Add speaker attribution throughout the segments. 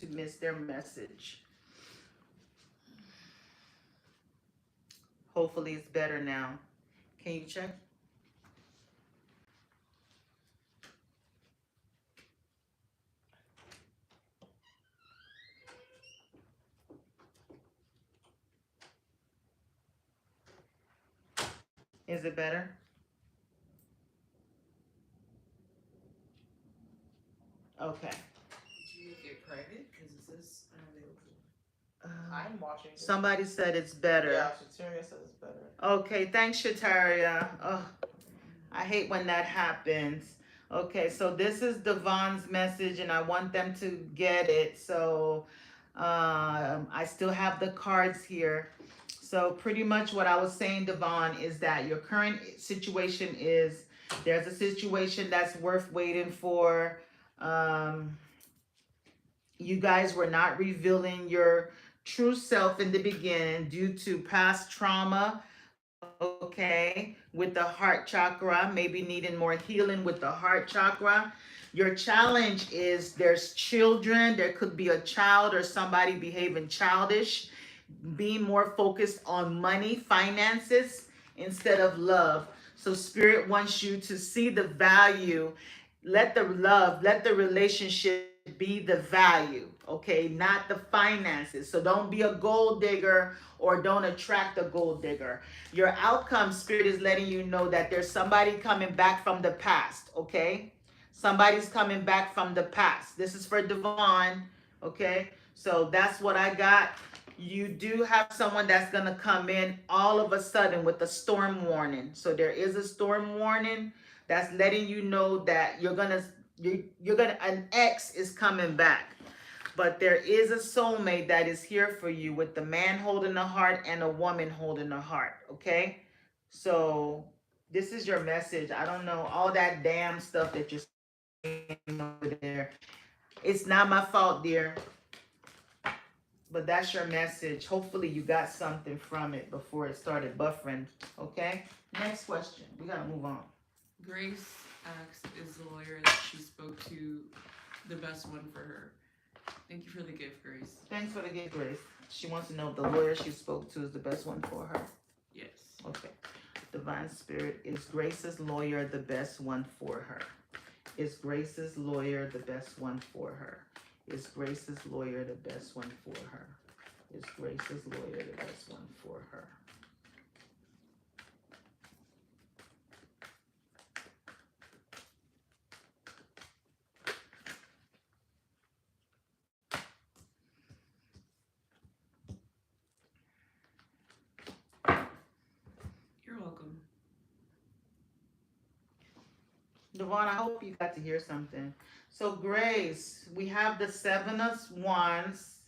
Speaker 1: to miss their message. Hopefully it's better now. Can you check? Is it better? Okay.
Speaker 2: Did you make it private? Because it says unavailable.
Speaker 1: I'm
Speaker 2: I'm watching it.
Speaker 1: Somebody said it's better.
Speaker 2: Yeah, Shataria says it's better.
Speaker 1: Okay, thanks, Shataria. Oh, I hate when that happens. Okay, so this is Devon's message, and I want them to get it. So I still have the cards here. So pretty much what I was saying, Devon, is that your current situation is there's a situation that's worth waiting for. Um, you guys were not revealing your true self in the beginning due to past trauma, okay, with the heart chakra, maybe needing more healing with the heart chakra. Your challenge is there's children, there could be a child or somebody behaving childish, being more focused on money, finances, instead of love. So, Spirit wants you to see the value. Let the love, let the relationship be the value, okay, not the finances. So, don't be a gold digger or don't attract a gold digger. Your outcome, Spirit is letting you know that there's somebody coming back from the past, okay? Somebody's coming back from the past. This is for Devon, okay? So that's what I got. You do have someone that's going to come in all of a sudden with a storm warning. So there is a storm warning that's letting you know that you're gonna an ex is coming back. But there is a soulmate that is here for you with the man holding the heart and a woman holding the heart, okay? So this is your message. I don't know all that damn stuff that you're saying over there. It's not my fault, dear. But that's your message. Hopefully you got something from it before it started buffering. Okay? Next question. We gotta move on.
Speaker 2: Grace asks, is the lawyer that she spoke to the best one for her? Thank you for the gift, Grace.
Speaker 1: Thanks for the gift, Grace. She wants to know if the lawyer she spoke to is the best one for her.
Speaker 2: Yes.
Speaker 1: Okay. Divine Spirit, is Grace's lawyer the best one for her? Is Grace's lawyer the best one for her? Is Grace's lawyer the best one for her? Is Grace's lawyer the best one for her?
Speaker 2: You're welcome.
Speaker 1: Devon, I hope you got to hear something. So, Grace, we have the Seven of Wands,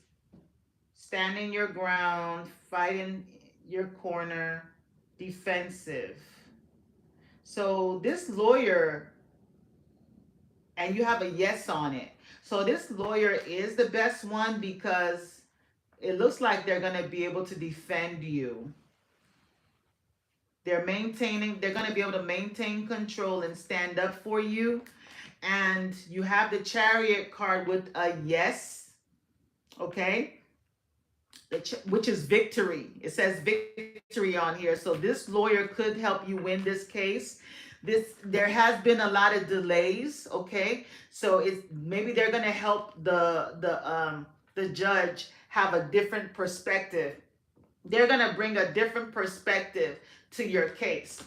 Speaker 1: standing your ground, fighting your corner, defensive. So, this lawyer, and you have a yes on it. So, this lawyer is the best one because it looks like they're going to be able to defend you. They're going to be able to maintain control and stand up for you. And you have the Chariot card with a yes, okay, which is victory. It says victory on here. So this lawyer could help you win this case. There has been a lot of delays, okay? So it's maybe they're going to help the judge have a different perspective. They're going to bring a different perspective to your case.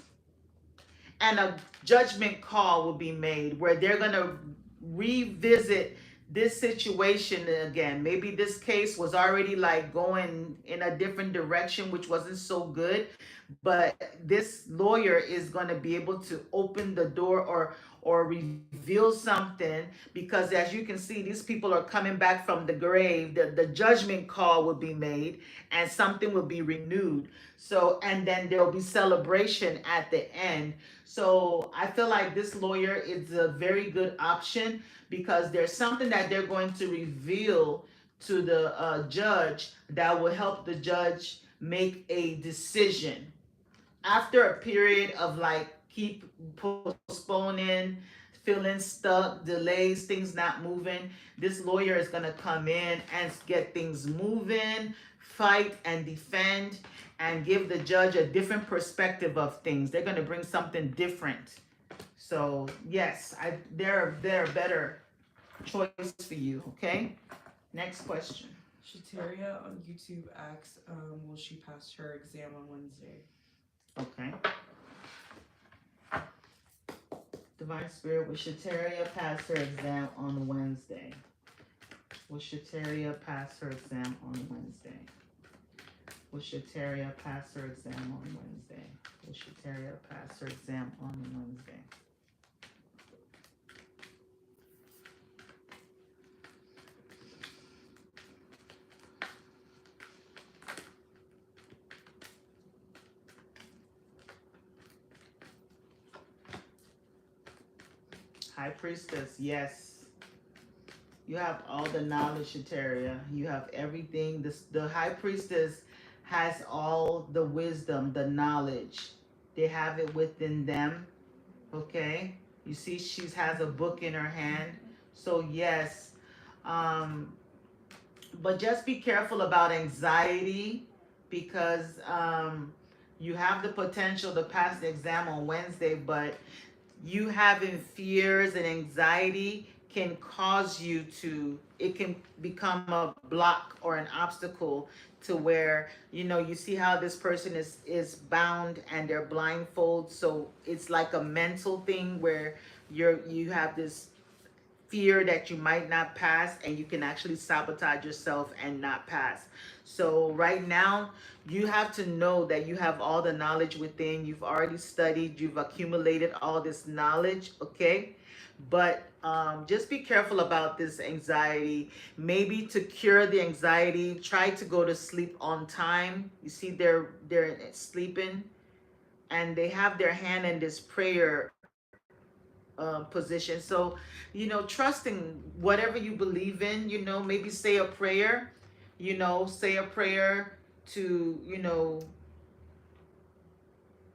Speaker 1: And a judgment call will be made where they're going to revisit this situation again. Maybe this case was already like going in a different direction, which wasn't so good. But this lawyer is going to be able to open the door or reveal something, because as you can see, these people are coming back from the grave. The judgment call will be made and something will be renewed. So, and then there will be celebration at the end. So I feel like this lawyer is a very good option because there's something that they're going to reveal to the judge that will help the judge make a decision after a period of like keep postponing, feeling stuck, delays, things not moving, this lawyer is going to come in and get things moving, fight and defend, and give the judge a different perspective of things. They're going to bring something different. So yes, they're a better choice for you. Okay. Next question.
Speaker 2: Shateria on YouTube asks, will she pass her exam on Wednesday?
Speaker 1: Okay. Divine Spirit, will Shateria pass her exam on Wednesday? Will Shateria pass her exam on Wednesday? Will Shateria pass her exam on Wednesday? Will Shateria pass her exam on Wednesday? High Priestess, yes. You have all the knowledge, Shateria. You have everything. The High Priestess has all the wisdom, the knowledge. They have it within them. Okay? You see, she has a book in her hand. So, yes. But just be careful about anxiety because you have the potential to pass the exam on Wednesday, but you having fears and anxiety can cause you to, it can become a block or an obstacle to where, you see how this person is bound and they're blindfold. So it's like a mental thing where you have this fear that you might not pass, and you can actually sabotage yourself and not pass. So right now you have to know that you have all the knowledge within. You've already studied, you've accumulated all this knowledge. Okay. But just be careful about this anxiety. Maybe to cure the anxiety, try to go to sleep on time. You see, they're sleeping and they have their hand in this prayer position. So, trusting whatever you believe in, maybe say a prayer, say a prayer to,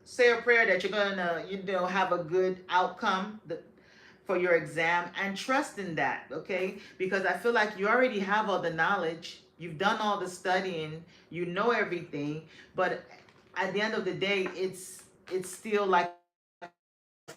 Speaker 1: say a prayer that you're gonna, have a good outcome for your exam, and trust in that. Okay. Because I feel like you already have all the knowledge. You've done all the studying, you know everything, but at the end of the day, it's still like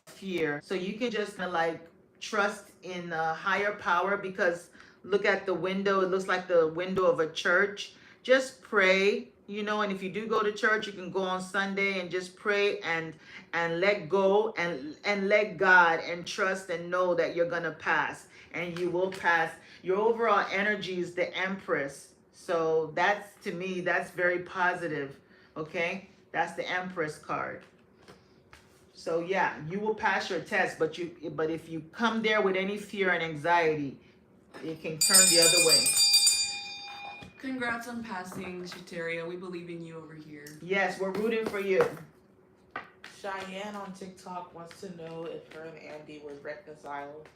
Speaker 1: fear. So you can just kind of like trust in a higher power, because look at the window. It looks like the window of a church. Just pray, and if you do go to church, you can go on Sunday and just pray and let go and let God, and trust and know that you're gonna pass, and you will pass. Your overall energy is the Empress. So that's, to me, that's very positive. Okay? That's the Empress card. So yeah, you will pass your test, but if you come there with any fear and anxiety, it can turn the other way.
Speaker 2: Congrats on passing, Shateria. We believe in you over here.
Speaker 1: Yes, we're rooting for you.
Speaker 3: Cheyenne on TikTok wants to know if her and Andy were reconciled.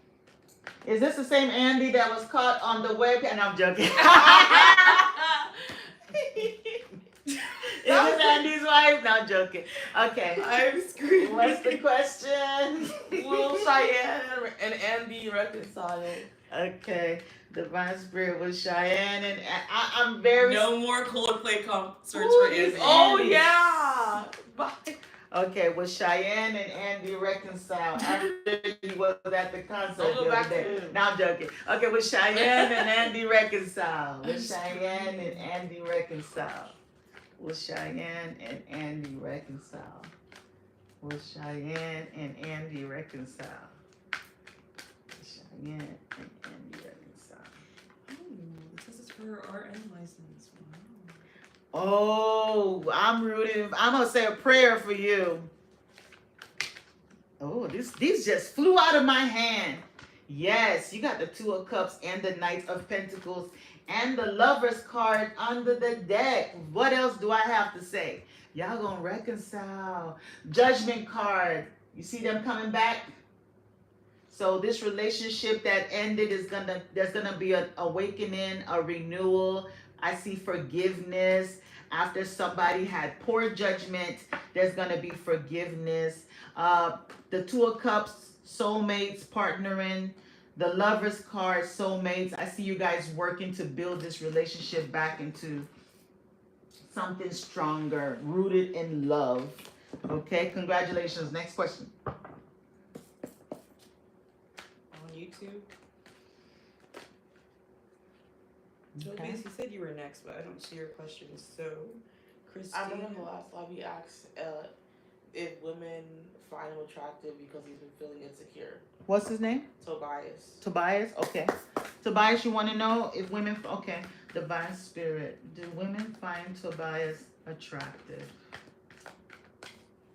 Speaker 1: Is this the same Andy that was caught on the web? And I'm joking. Is this Andy's wife? No, I'm joking. Okay.
Speaker 3: I'm screaming.
Speaker 1: What's the question?
Speaker 3: Will Cheyenne and Andy reconcile?
Speaker 1: Okay. Divine Spirit was Cheyenne, and I'm very...
Speaker 2: No more Coldplay concerts for Andy.
Speaker 3: Oh, yeah. Bye.
Speaker 1: Okay, was Cheyenne and Andy reconciled after he was at the concert
Speaker 3: Don't go
Speaker 1: the
Speaker 3: back
Speaker 1: other day?
Speaker 3: to him.
Speaker 1: Now I'm joking. Okay, was Cheyenne and Andy reconciled? Was Cheyenne and Andy reconciled? Was Cheyenne and Andy reconciled? Was Cheyenne and Andy reconciled? Cheyenne and Andy reconciled.
Speaker 2: This is for our RN license. Wow.
Speaker 1: Oh, I'm rooting. I'm gonna say a prayer for you. Oh, these just flew out of my hand. Yes, you got the Two of Cups and the Knight of Pentacles and the Lover's card under the deck. What else do I have to say? Y'all gonna reconcile. Judgment card. You see them coming back? So this relationship that ended there's gonna be an awakening, a renewal. I see forgiveness. After somebody had poor judgment, there's gonna be forgiveness. The Two of Cups soulmates, partnering. The Lovers card, soulmates. I see you guys working to build this relationship back into something stronger, rooted in love. Okay, congratulations. Next question.
Speaker 4: On YouTube.
Speaker 1: Okay.
Speaker 4: Tobias, you said you were next, but I don't see your questions. So,
Speaker 3: I remember
Speaker 4: Christina.
Speaker 3: the last live you asked if women find him attractive because he's been feeling insecure.
Speaker 1: What's his name?
Speaker 3: Tobias.
Speaker 1: Tobias. Okay. Tobias, you want to know if women. Okay. Divine Spirit. Do women find Tobias attractive?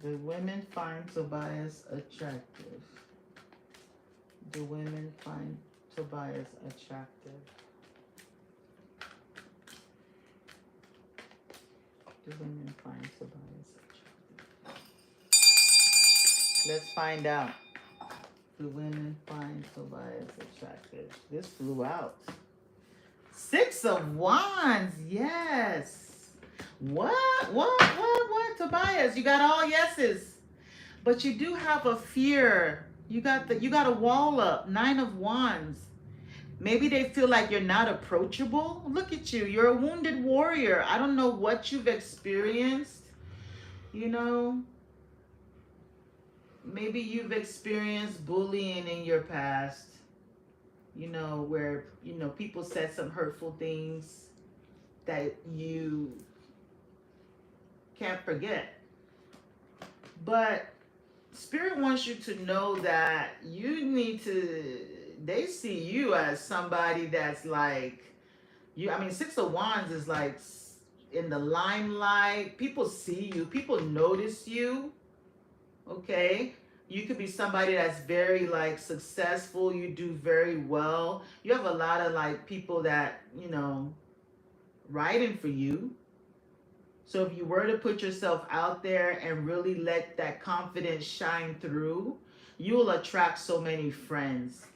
Speaker 1: Do women find Tobias attractive? Do women find Tobias attractive? Do women find Tobias attractive? Let's find out. Do women find Tobias attractive? This flew out. 6 of Wands. Yes. What? Tobias, you got all yeses. But you do have a fear. You got a wall up. 9 of Wands. Maybe they feel like you're not approachable. Look at you. You're a wounded warrior. I don't know what you've experienced. You know, maybe you've experienced bullying in your past. You know, where, you know, people said some hurtful things that you can't forget. But Spirit wants you to know that you need to, they see you as somebody that's like, you. I mean, 6 of Wands is like in the limelight. People see you, people notice you. Okay. You could be somebody that's very like successful. You do very well. You have a lot of like people that, you know, writing for you. So if you were to put yourself out there and really let that confidence shine through, you will attract so many friends.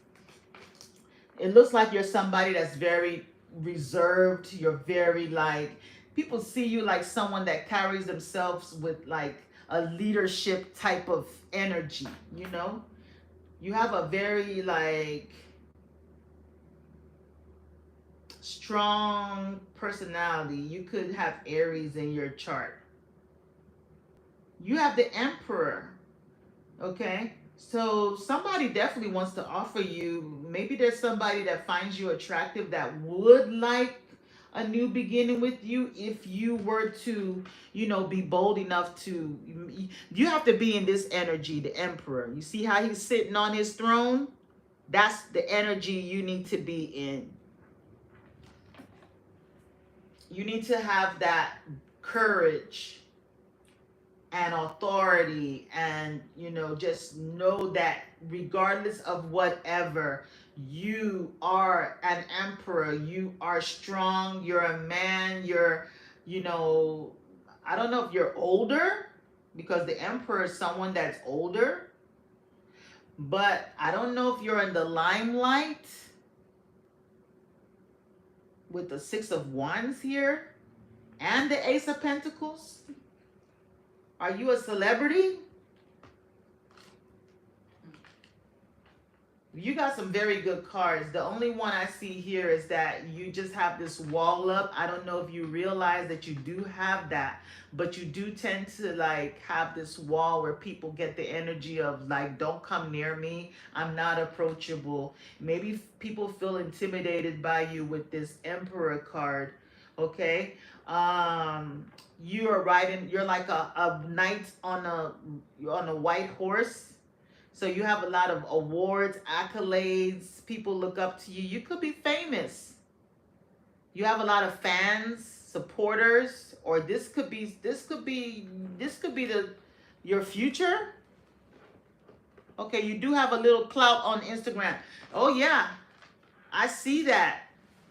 Speaker 1: It looks like you're somebody that's very reserved. You're very like, people see you like someone that carries themselves with like a leadership type of energy, you know? You have a very like strong personality. You could have Aries in your chart. You have the Emperor, okay? So somebody definitely wants to offer you, maybe there's somebody that finds you attractive that would like a new beginning with you if you were to, you know, be bold enough to, you have to be in this energy, the Emperor. You see how he's sitting on his throne? That's the energy you need to be in. You need to have that courage and authority, and, you know, just know that regardless of whatever, you are an emperor. You are strong. You're a man. You're, you know, I don't know if you're older, because the emperor is someone that's older, but I don't know if you're in the limelight with the 6 of Wands here and the Ace of Pentacles. Are you a celebrity? You got some very good cards. The only one I see here is that you just have this wall up. I don't know if you realize that you do have that, but you do tend to like have this wall where people get the energy of like, don't come near me. I'm not approachable. Maybe people feel intimidated by you with this Emperor card. Okay. You are riding, you're like a knight on a white horse. So you have a lot of awards, accolades, people look up to you. You could be famous. You have a lot of fans, supporters, or this could be your future. Okay, you do have a little clout on Instagram. Oh yeah, I see that.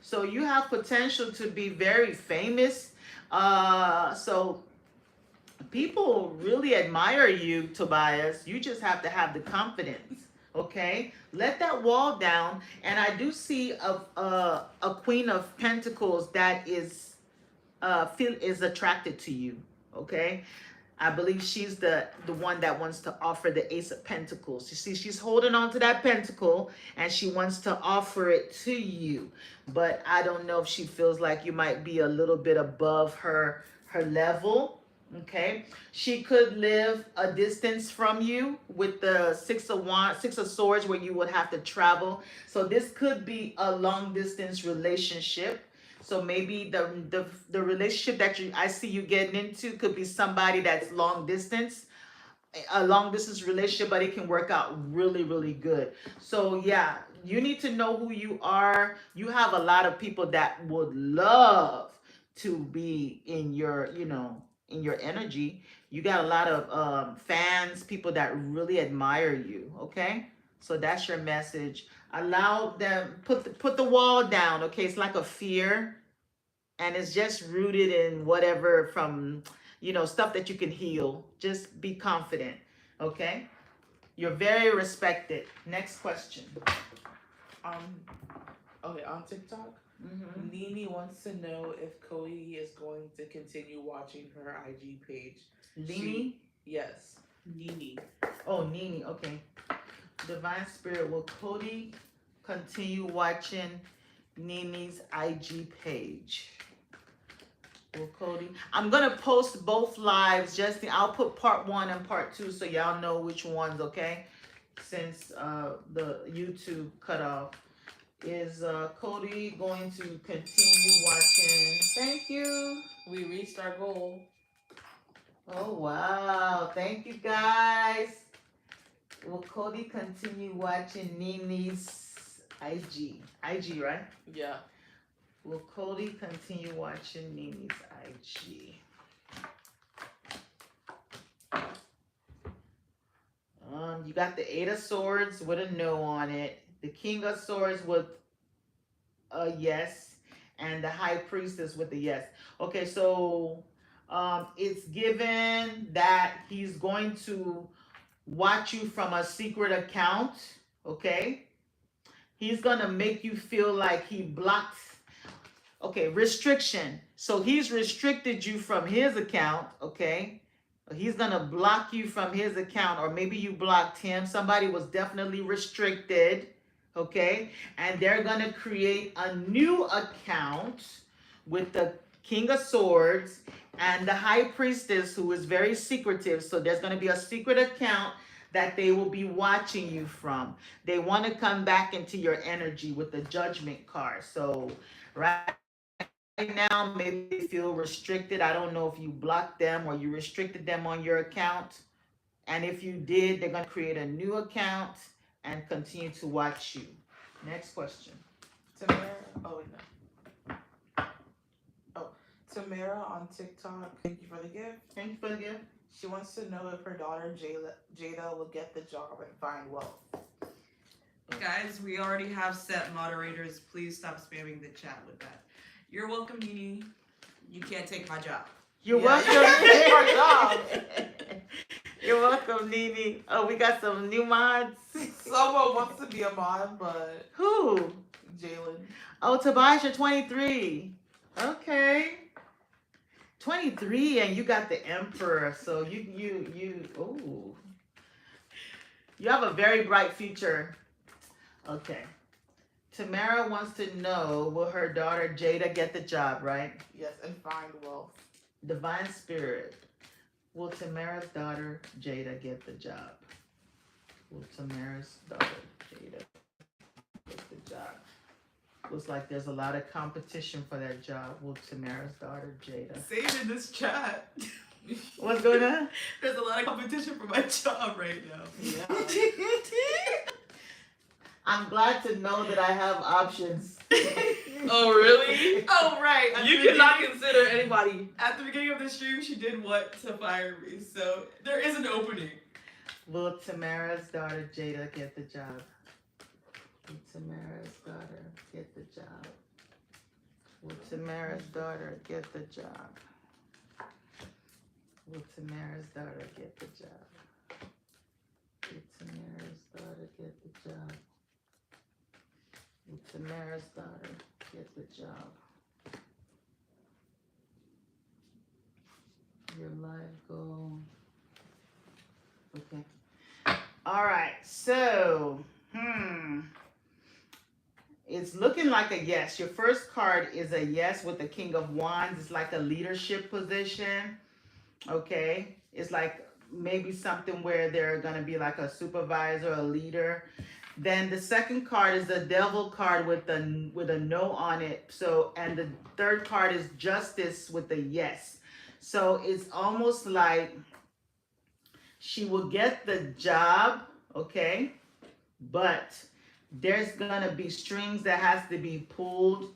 Speaker 1: So you have potential to be very famous. So people really admire you, Tobias. You just have to have the confidence. Okay, let that wall down. And I do see a Queen of Pentacles that is attracted to you. Okay, I believe she's the one that wants to offer the Ace of Pentacles. You see, she's holding on to that pentacle and she wants to offer it to you. But I don't know if she feels like you might be a little bit above her level. Okay, she could live a distance from you with the Six of Swords, where you would have to travel. So this could be a long distance relationship. So maybe the relationship that I see you getting into could be somebody that's long distance, a long distance relationship, but it can work out really, really good. So yeah, you need to know who you are. You have a lot of people that would love to be in your, in your energy. You got a lot of fans, people that really admire you. Okay, so that's your message. Allow them, put the wall down. Okay, it's like a fear, and it's just rooted in whatever from stuff that you can heal. Just be confident. Okay, you're very respected. Next question.
Speaker 3: Okay, on TikTok,
Speaker 1: Mm-hmm.
Speaker 3: Nini wants to know if Cody is going to continue watching her IG page.
Speaker 1: Nini?
Speaker 3: Yes.
Speaker 4: Nini.
Speaker 1: Oh, Nini. Okay. Divine Spirit, will Cody continue watching Nini's IG page? Will Cody? I'm gonna post both lives. I'll put part 1 and part 2 so y'all know which ones. Okay, since the YouTube cut off. Is Cody going to continue watching? Thank you.
Speaker 3: We reached our goal.
Speaker 1: Oh wow! Thank you guys. Will Cody continue watching Nini's IG? IG, right?
Speaker 3: Yeah.
Speaker 1: Will Cody continue watching Nini's IG? You got the Eight of Swords with a no on it. The King of Swords with a yes. And the High Priestess with a yes. Okay, so it's given that he's going to watch you from a secret account. Okay? He's going to make you feel like he blocked. Okay, restriction. So he's restricted you from his account. Okay? He's going to block you from his account, or maybe you blocked him. Somebody was definitely restricted. Okay? And they're going to create a new account with the King of Swords and the High Priestess, who is very secretive. So there's going to be a secret account that they will be watching you from. They want to come back into your energy with the Judgment card. So right now, maybe they feel restricted. I don't know if you blocked them or you restricted them on your account. And if you did, they're going to create a new account and continue to watch you. Next question.
Speaker 3: Tamara. Oh, wait, no. Oh, Tamara on TikTok. Thank you for the gift.
Speaker 1: Thank you for the gift.
Speaker 3: She wants to know if her daughter Jada will get the job and find wealth.
Speaker 2: Guys, we already have set moderators. Please stop spamming the chat with that. You're welcome, Nini. You can't take my job.
Speaker 1: You're
Speaker 3: Yeah,
Speaker 1: welcome.
Speaker 3: you can't take our job.
Speaker 1: You're welcome, Nini. Oh, we got some new mods.
Speaker 3: Someone wants to be a mod, but
Speaker 1: Who?
Speaker 3: Jalen.
Speaker 1: Oh, Tobias, you're 23. Okay. 23, and you got the Emperor. So ooh. You have a very bright future. Okay. Tamara wants to know, will her daughter Jada get the job, right?
Speaker 3: Yes, and find wealth.
Speaker 1: Divine Spirit, will Tamara's daughter Jada get the job? Will Tamara's daughter Jada get the job? Looks like there's a lot of competition for that job. Will Tamara's daughter Jada?
Speaker 2: Say it in this chat.
Speaker 1: What's going on?
Speaker 2: There's a lot of competition for my job right now.
Speaker 3: Yeah.
Speaker 1: I'm glad to know that I have options.
Speaker 3: Oh, really?
Speaker 2: Oh, right.
Speaker 3: You cannot consider anybody.
Speaker 2: At the beginning of the stream, she did what to fire me, so there is an opening.
Speaker 1: Will Tamara's daughter Jada get the job? Will Tamara's daughter get the job? Will Tamara's daughter get the job? Will Tamara's daughter get the job? Will Tamara's daughter get the job? Will Tamara's daughter get the job? Your life goal. So, it's looking like a yes. Your first card is a yes with the King of Wands. It's like a leadership position. Okay. It's like maybe something where they're going to be like a supervisor, a leader. Then the second card is the Devil card with a no on it. So, and the third card is Justice with a yes. So it's almost like she will get the job, okay? But there's gonna be strings that has to be pulled,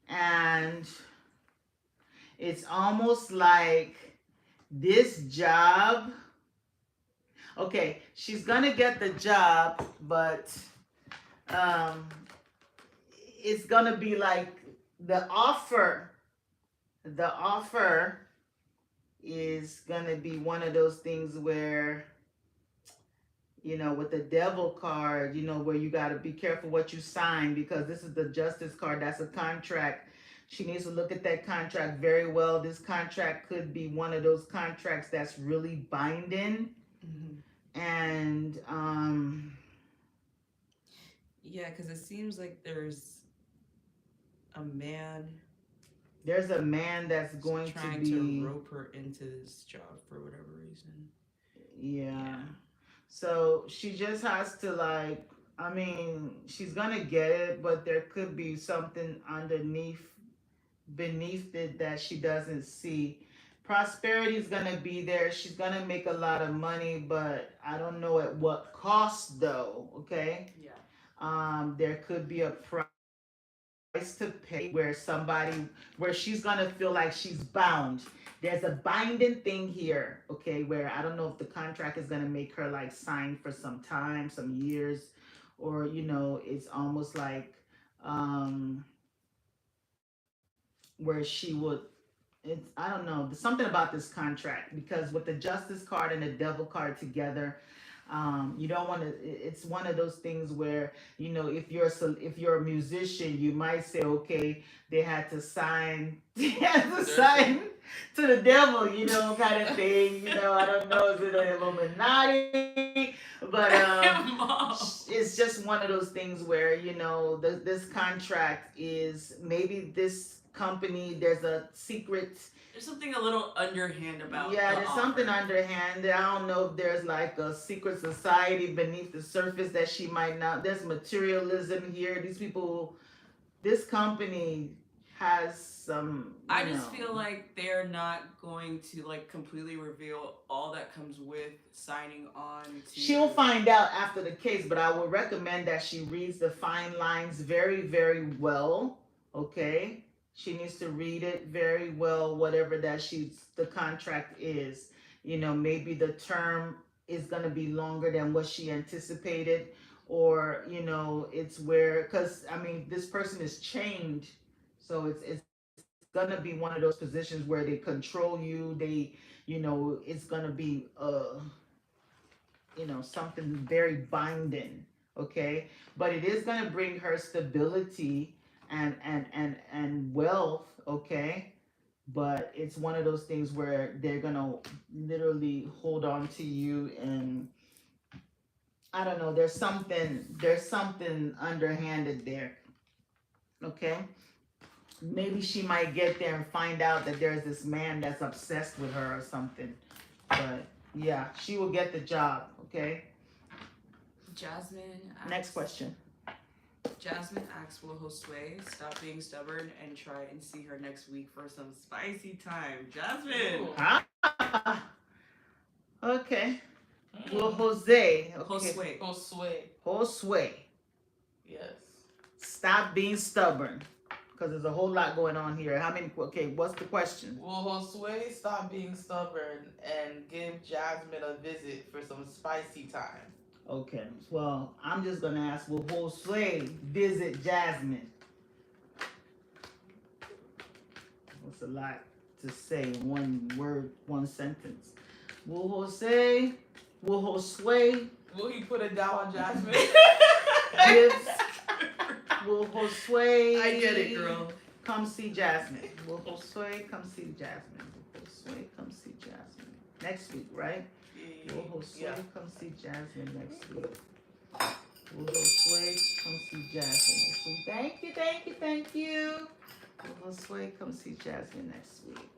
Speaker 1: and it's almost like this job. Okay, she's gonna get the job, but it's gonna be like the offer is gonna be one of those things where, you know, with the Devil card, you know, where you got to be careful what you sign, because this is the Justice card. That's a contract. She needs to look at that contract very well. This contract could be one of those contracts that's really binding. And
Speaker 4: Yeah, because it seems like there's a man
Speaker 1: that's going to
Speaker 4: trying
Speaker 1: be
Speaker 4: to rope her into this job for whatever reason.
Speaker 1: yeah. So she just has to, like, I mean, she's gonna get it, but there could be something beneath it that she doesn't see. Prosperity is gonna be there. She's gonna make a lot of money, but I don't know at what cost though. Okay.
Speaker 3: Yeah.
Speaker 1: There could be a price to pay where she's gonna feel like she's bound. There's a binding thing here, okay, where I don't know if the contract is gonna make her like sign for some time, some years, or you know, it's almost like where she would, it's, I don't know, there's something about this contract, because with the Justice card and the Devil card together, you don't want to, it's one of those things where, you know, if you're a musician, you might say, okay, they had to sign to the devil, you know, kind of thing. You know, I don't know, is it an Illuminati? But it's just one of those things where, you know, this contract is, maybe this company, there's a secret.
Speaker 2: There's something a little underhand about.
Speaker 1: Yeah, there's something underhand. I don't know if there's like a secret society beneath the surface that she might not. There's materialism here. These people, this company has some.
Speaker 2: I just feel like they're not going to like completely reveal all that comes with signing on to.
Speaker 1: She'll find out after the case, but I would recommend that she reads the fine lines very, very well. Okay. She needs to read it very well, whatever that the contract is. You know, maybe the term is going to be longer than what she anticipated, or, you know, it's where, because, I mean, this person is chained. So it's going to be one of those positions where they control you. They, you know, it's going to be, you know, something very binding. Okay. But it is going to bring her stability and wealth, okay, but it's one of those things where they're gonna literally hold on to you, and I don't know, there's something underhanded there, okay. Maybe she might get there and find out that there's this man that's obsessed with her or something, but yeah, she will get the job, okay.
Speaker 2: Jasmine.
Speaker 1: Next question.
Speaker 2: Jasmine asks, will Josue stop being stubborn and try and see her next week for some spicy time? Jasmine!
Speaker 1: Ah, okay. Well, Jose. Okay.
Speaker 2: Josue.
Speaker 3: Yes.
Speaker 1: Stop being stubborn. Because there's a whole lot going on here. How many? Okay, what's the question?
Speaker 3: Will Josue stop being stubborn and give Jasmine a visit for some spicy time?
Speaker 1: Okay, well, I'm just going to ask, will Josue visit Jasmine? That's a lot to say in one word, one sentence. Will Josue,
Speaker 3: Will he put it down on Jasmine?
Speaker 1: will Josue,
Speaker 2: I get it, girl.
Speaker 1: come see Jasmine? Will Josue come see Jasmine? Will Josue come see Jasmine? Next week, right? Will Josue come see Jasmine next week? We'll go Sway, come see Jasmine next week. Thank you, thank you, thank you. We'll go Sway, come see Jasmine next week.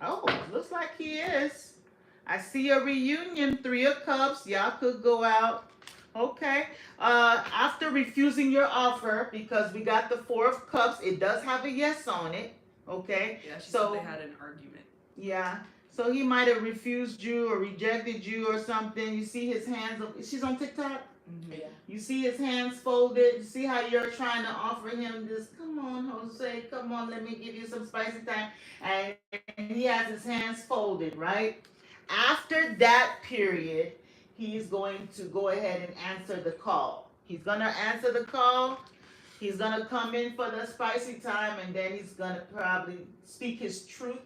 Speaker 1: Oh, looks like he is. I see a reunion, 3 of Cups. Y'all could go out. Okay. After refusing your offer, because we got the 4 of Cups, it does have a yes on it. Okay.
Speaker 2: Yeah, she
Speaker 1: So-
Speaker 2: said they had an argument.
Speaker 1: Yeah. So he might have refused you or rejected you or something. You see his hands. She's on TikTok.
Speaker 2: Mm-hmm.
Speaker 3: Yeah.
Speaker 1: You see his hands folded. You see how you're trying to offer him this. Come on, Jose. Come on, let me give you some spicy time. And he has his hands folded, right? After that period, he's going to go ahead and answer the call. He's gonna answer the call. He's gonna come in for the spicy time, and then he's gonna probably speak his truth.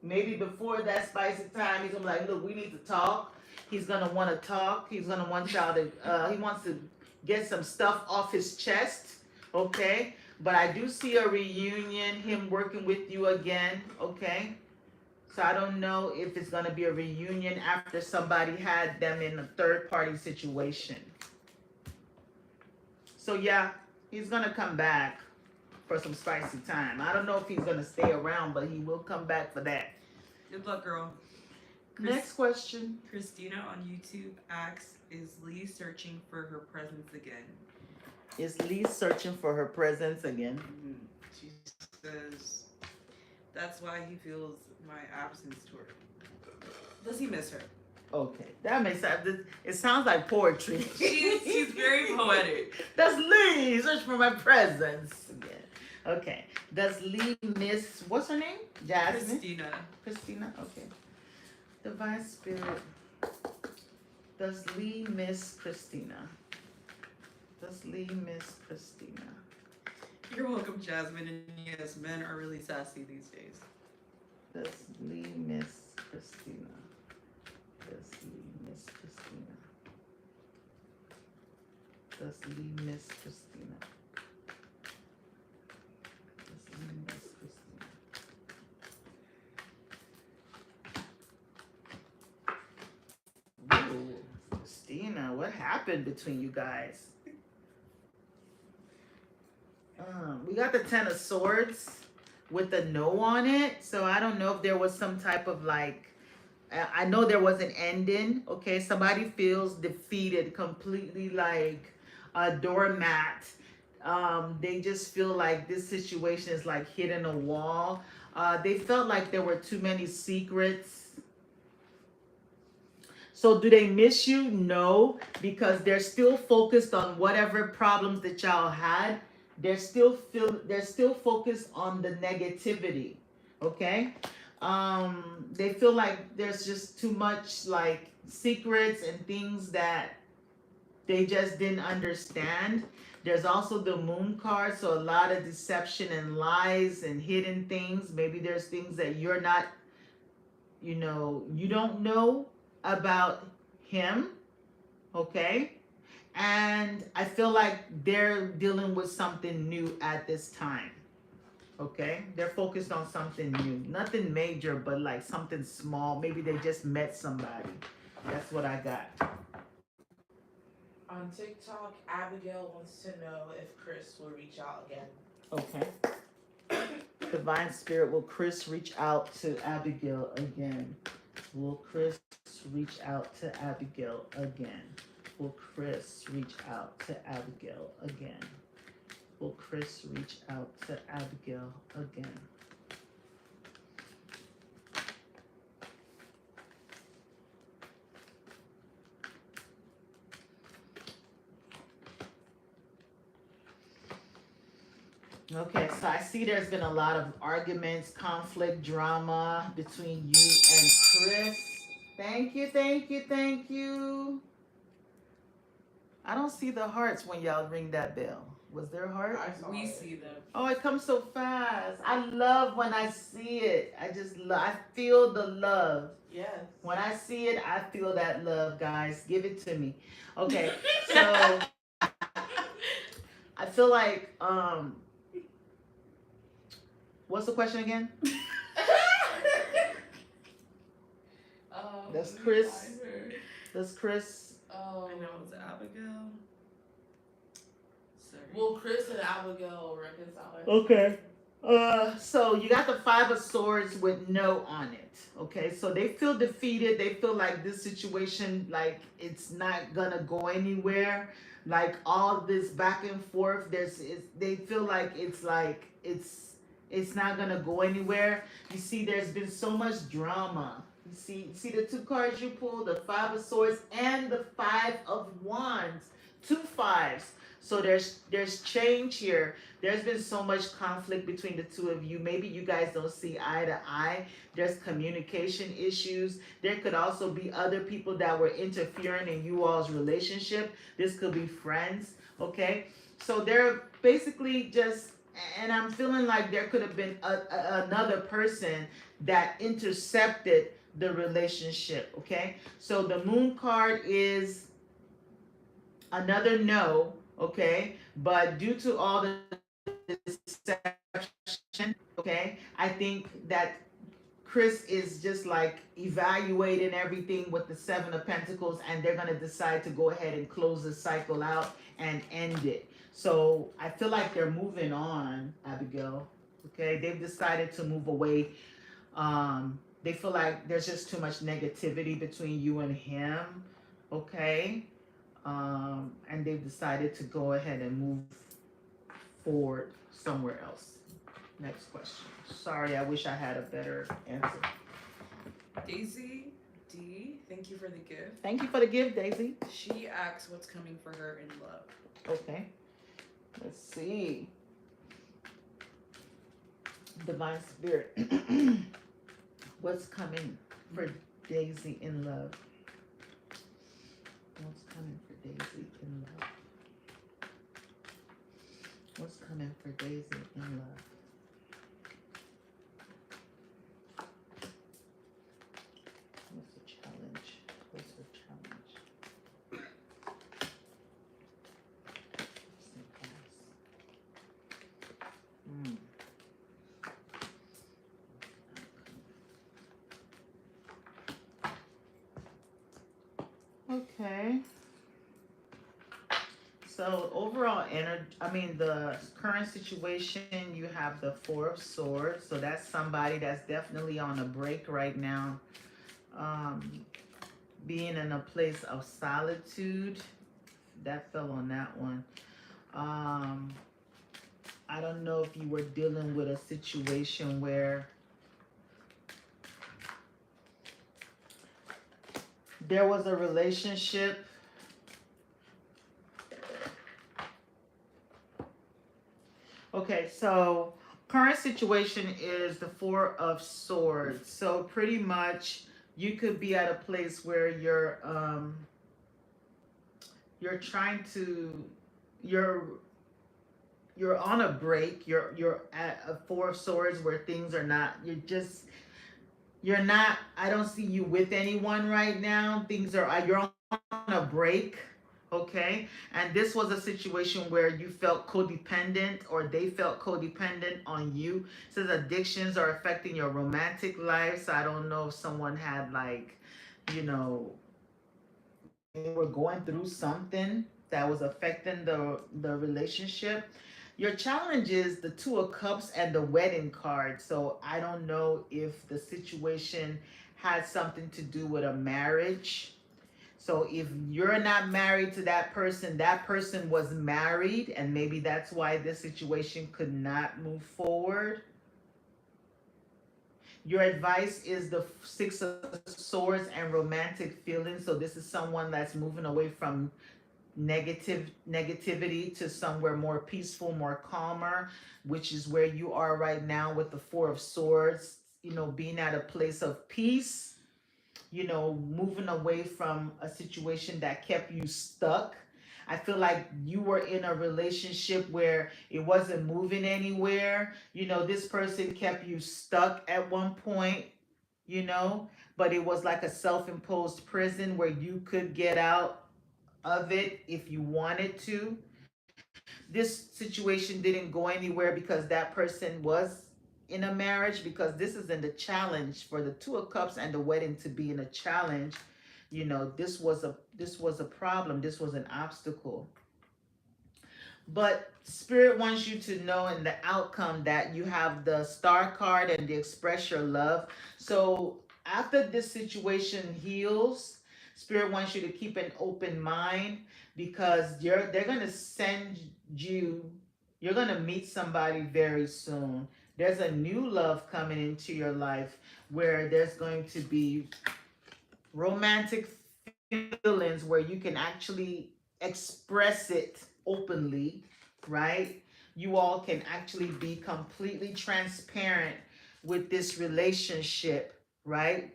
Speaker 1: Maybe before that spicy time, he's gonna be like, "Look, we need to talk." He's gonna want to talk. He's gonna want y'all to. He wants to get some stuff off his chest. Okay, but I do see a reunion. Him working with you again. Okay, so I don't know if it's gonna be a reunion after somebody had them in a third party situation. So yeah, he's gonna come back for some spicy time. I don't know if he's gonna stay around, but he will come back for that.
Speaker 2: Good luck, girl.
Speaker 1: Next question.
Speaker 2: Christina on YouTube asks, "Is Lee searching for her presence again?"
Speaker 1: Is Lee searching for her presence again?
Speaker 2: She says, "That's why he feels my absence to her. Does he miss her?"
Speaker 1: Okay, that makes sense. It sounds like poetry.
Speaker 2: She's very poetic.
Speaker 1: Does Lee search for my presence again? Okay. Does Lee miss, what's her name? Jasmine? Christina? Okay. Divine Spirit. Does Lee miss Christina? Does Lee miss Christina?
Speaker 2: You're welcome, Jasmine. And yes, men are really sassy these days.
Speaker 1: Does Lee miss Christina? Does Lee miss Christina? Does Lee miss Christina? Does Lee miss Christina? Ooh, Christina, what happened between you guys? We got the 10 of Swords with the no on it, so I don't know if there was some type of like, I know there was an ending. Okay, somebody feels defeated, completely like a doormat. They just feel like this situation is like hitting a wall. They felt like there were too many secrets. So do they miss you? No, because they're still focused on whatever problems that y'all had. They're still focused on the negativity. Okay? They feel like there's just too much like secrets and things that they just didn't understand. There's also the moon card, so a lot of deception and lies and hidden things. Maybe there's things that you're not, you don't know about him. Okay? And I feel like they're dealing with something new at this time. Okay? They're focused on something new. Nothing major, but like something small. Maybe they just met somebody. That's what I got.
Speaker 3: On TikTok, Abigail wants to know if Chris will reach out again.
Speaker 1: Okay. Divine Spirit, will Chris reach out to Abigail again? Will Chris reach out to Abigail again? Will Chris reach out to Abigail again? Will Chris reach out to Abigail again? Okay, so I see there's been a lot of arguments, conflict, drama between you and Chris. Thank you, thank you, thank you. I don't see the hearts when y'all ring that bell. Was there a heart?
Speaker 3: I saw
Speaker 2: We
Speaker 3: it.
Speaker 2: see them.
Speaker 1: Oh, it comes so fast. I love when I see it. I feel the love.
Speaker 3: Yes.
Speaker 1: When I see it, I feel that love, guys. Give it to me. Okay, so I feel like, what's the question again? That's Chris. Does Chris?
Speaker 3: Oh,
Speaker 2: I know it's Abigail. Sorry.
Speaker 3: Will Chris and Abigail reconcile it?
Speaker 1: Okay. So you got the Five of Swords with no on it. Okay, so they feel defeated. They feel like this situation, like it's not gonna go anywhere. Like all this back and forth, they feel like it's not gonna go anywhere. You see, there's been so much drama. You see the two cards you pulled, the Five of Swords and the Five of Wands, two fives. So there's change here. There's been so much conflict between the two of you. Maybe you guys don't see eye to eye. There's communication issues. There could also be other people that were interfering in you all's relationship. This could be friends, okay? So they're basically just, and I'm feeling like there could have been another person that intercepted the relationship, okay? So the Moon card is another no, okay? But due to all the deception, okay, I think that Chris is just like evaluating everything with the Seven of Pentacles, and they're gonna decide to go ahead and close the cycle out and end it. So I feel like they're moving on, Abigail. Okay, they've decided to move away. They feel like there's just too much negativity between you and him. Okay, and they've decided to go ahead and move forward somewhere else. Next question. Sorry, I wish I had a better answer.
Speaker 4: Daisy D, thank you for the gift.
Speaker 1: Thank you for the gift, Daisy.
Speaker 4: She asks what's coming for her in love.
Speaker 1: Okay. Let's see. Divine Spirit. What's coming for Daisy in love? What's coming for Daisy in love? What's coming for Daisy in love? What's the challenge? What's her challenge? Hmm. Okay. So overall energy, the current situation, you have the Four of Swords. So that's somebody that's definitely on a break right now. Being in a place of solitude. That fell on that one. I don't know if you were dealing with a situation where there was a relationship. Okay, so current situation is the Four of Swords. So pretty much you could be at a place where you're trying to you're on a break. You're at a Four of Swords where things are not, you're not, I don't see you with anyone right now. You're on a break, okay? And this was a situation where you felt codependent or they felt codependent on you. It says addictions are affecting your romantic life. So I don't know if someone had they were going through something that was affecting the relationship. Your challenge is the Two of Cups and the Wedding card. So I don't know if the situation had something to do with a marriage. So if you're not married to that person was married, and maybe that's why this situation could not move forward. Your advice is the Six of Swords and romantic feelings. So this is someone that's moving away from negativity to somewhere more peaceful, more calmer, which is where you are right now with the Four of Swords, being at a place of peace, moving away from a situation that kept you stuck. I feel like you were in a relationship where it wasn't moving anywhere. This person kept you stuck at one point, but it was like a self-imposed prison where you could get out of it if you wanted to. This situation didn't go anywhere because that person was in a marriage, because this is in the challenge for the Two of Cups and the Wedding to be in a challenge. you know, this was a problem, this was an obstacle. But spirit wants you to know in the outcome that you have the star card and the express your love. So after this situation heals, spirit wants you to keep an open mind because they're going to send you, you're going to meet somebody very soon. There's a new love coming into your life where there's going to be romantic feelings where you can actually express it openly, right? You all can actually be completely transparent with this relationship, right?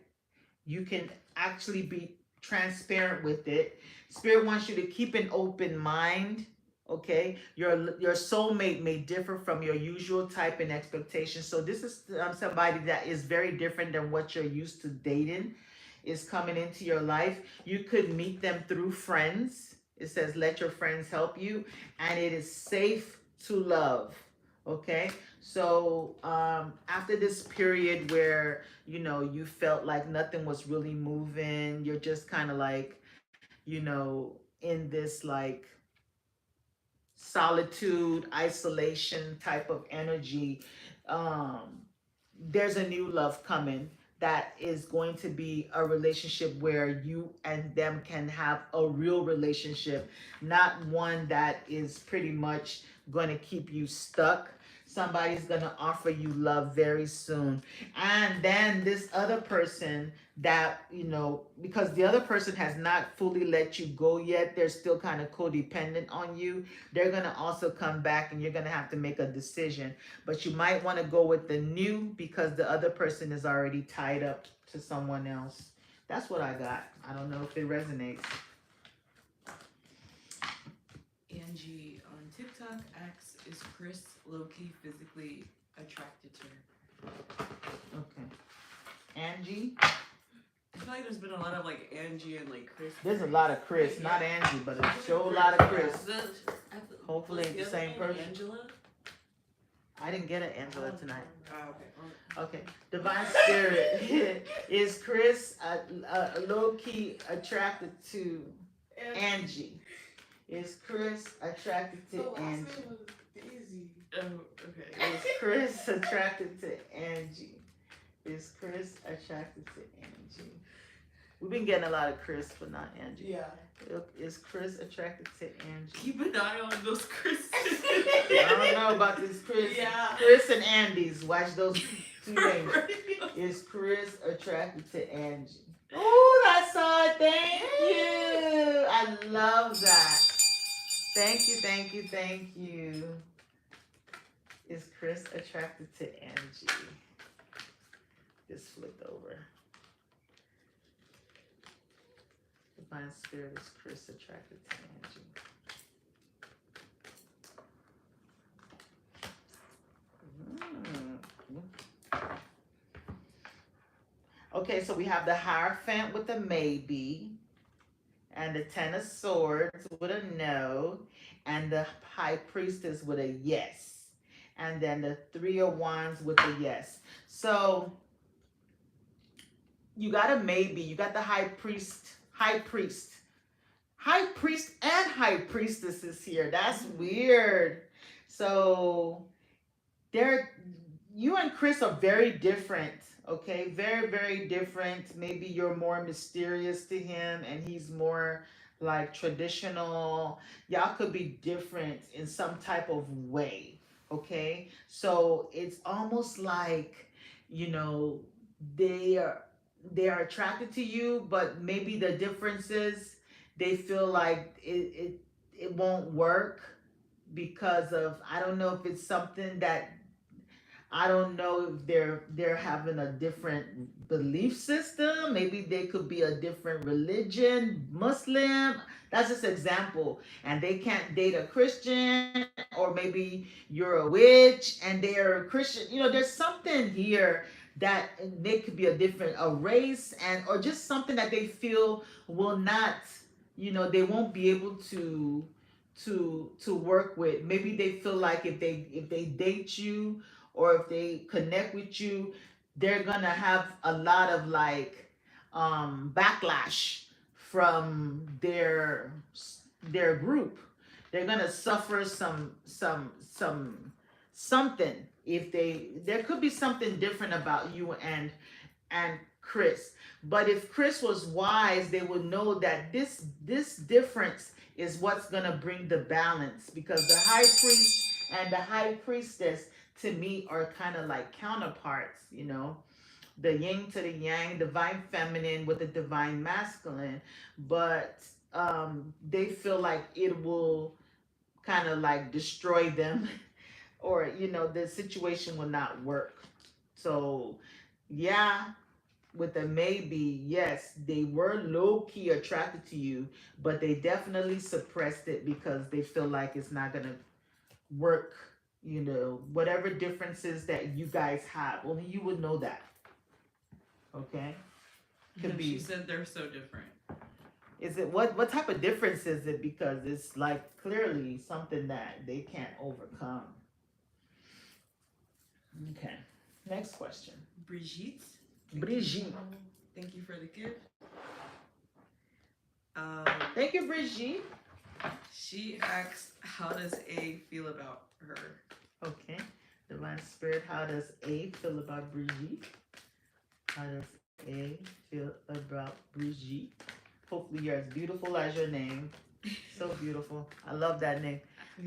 Speaker 1: You can actually be transparent with it. Spirit wants you to keep an open mind. Okay, your soulmate may differ from your usual type and expectation. So this is somebody that is very different than what you're used to dating is coming into your life. You could meet them through friends. It says, let your friends help you, and it is safe to love. Okay, so after this period where you felt like nothing was really moving, you're just kind of like, in this like solitude, isolation type of energy. um there's a new love coming that is going to be a relationship where you and them can have a real relationship, not one that is pretty much going to keep you stuck. Somebody's going to offer you love very soon. And then this other person that, because the other person has not fully let you go yet, they're still kind of codependent on you. They're going to also come back and you're going to have to make a decision, but you might want to go with the new because the other person is already tied up to someone else. That's what I got. I don't know if it resonates.
Speaker 4: Angie on TikTok asks, is Chris low-key physically attracted to her?
Speaker 1: Okay. Angie?
Speaker 4: I feel like there's been a lot of like Angie and like Chris.
Speaker 1: There's a lot of Chris, not Angie, but a show lot of Chris. Hopefully it's the same person.
Speaker 4: Angela?
Speaker 1: I didn't get an Angela tonight.
Speaker 4: Oh, okay.
Speaker 1: Okay. Divine Spirit. Is Chris low-key attracted to Angie? Is Chris attracted to Angie?
Speaker 3: Daisy.
Speaker 4: Oh, okay.
Speaker 1: Is Chris attracted to Angie? Is Chris attracted to Angie? We've been getting a lot of Chris, but not Angie.
Speaker 3: Yeah.
Speaker 1: Is Chris attracted to Angie?
Speaker 4: Keep an eye on those Chris.
Speaker 1: I don't know about this Chris.
Speaker 3: Yeah.
Speaker 1: Chris and Andy's. Watch those two names. Is Chris attracted to Angie? Oh, that's all. Thank you. I love that. Thank you, thank you, thank you. Is Chris attracted to Angie? Just flipped over. Divine Spirit, is Chris attracted to Angie? Okay, so we have the Hierophant with a maybe, and the Ten of Swords with a no, and the High Priestess with a yes, and then the Three of Wands with a yes. So you got a maybe, you got the High Priest, High Priest and High Priestess is here. That's weird. So you and Chris are very different. Okay, very, very different. Maybe you're more mysterious to him and he's more like traditional. Y'all could be different in some type of way. Okay, so it's almost like, they are attracted to you, but maybe the difference is they feel like it won't work because of, I don't know if it's something that, I don't know if they're having a different belief system. Maybe they could be a different religion, Muslim. That's just an example. And they can't date a Christian, or maybe you're a witch and they're a Christian. There's something here that they could be a race, and or just something that they feel will not, they won't be able to work with. Maybe they feel like if they date you or if they connect with you, they're gonna have a lot of like backlash from their group. They're gonna suffer something if there could be something different about you and Chris. But if Chris was wise, they would know that this difference is what's gonna bring the balance, because the high priest and the high priestess to me are kind of like counterparts, you know, the yin to the yang, divine feminine with the divine masculine, but they feel like it will kind of like destroy them or you know the situation will not work. So yeah, with a maybe, yes, they were low key attracted to you, but they definitely suppressed it because they feel like it's not gonna work. You know, whatever differences that you guys have, only you would know that. Okay, could
Speaker 4: She
Speaker 1: be.
Speaker 4: said they're so different.
Speaker 1: Is it what type of difference is it? Because it's like clearly something that they can't overcome. Okay, next question.
Speaker 4: Brigitte,
Speaker 1: Brigitte.
Speaker 4: thank you for the gift.
Speaker 1: Thank you, Brigitte.
Speaker 4: She asks, how does A feel about her?
Speaker 1: Okay. Divine Spirit, how does A feel about Brigitte? How does A feel about Brigitte? Hopefully you're as beautiful as your name. So beautiful. I love that name.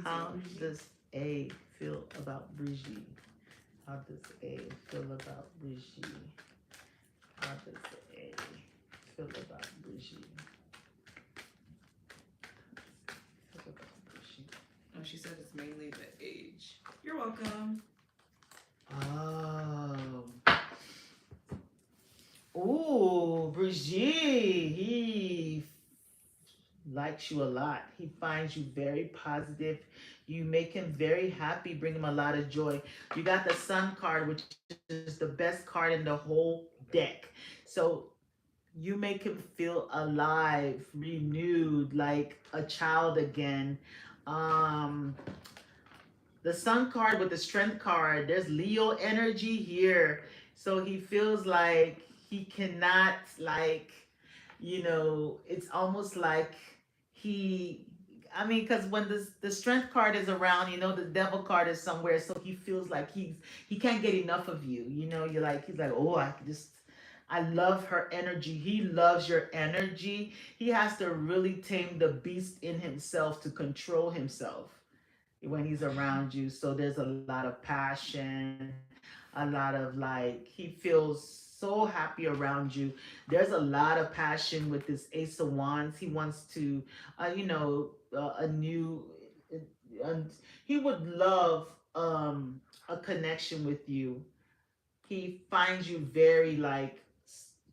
Speaker 1: How does A feel about Brigitte? How does A feel about Brigitte? How does A feel about Brigitte? Feel about Brigitte?
Speaker 4: Oh, she said it's mainly the age. You're welcome.
Speaker 1: Oh. Ooh, Brigitte. He likes you a lot. He finds you very positive. You make him very happy, bring him a lot of joy. You got the Sun card, which is the best card in the whole deck. So you make him feel alive, renewed, like a child again. Um, the Sun card with the Strength card, there's Leo energy here. So he feels like he cannot, like, you know, it's almost like he, I mean, because when the Strength card is around, you know, the Devil card is somewhere. So he feels like he can't get enough of you. You know, he's like, oh, I love her energy. He loves your energy. He has to really tame the beast in himself to control himself when he's around you. So there's a lot of passion, a lot of like, he feels so happy around you. There's a lot of passion with this Ace of Wands. He wants to, a new, he would love a connection with you. He finds you very like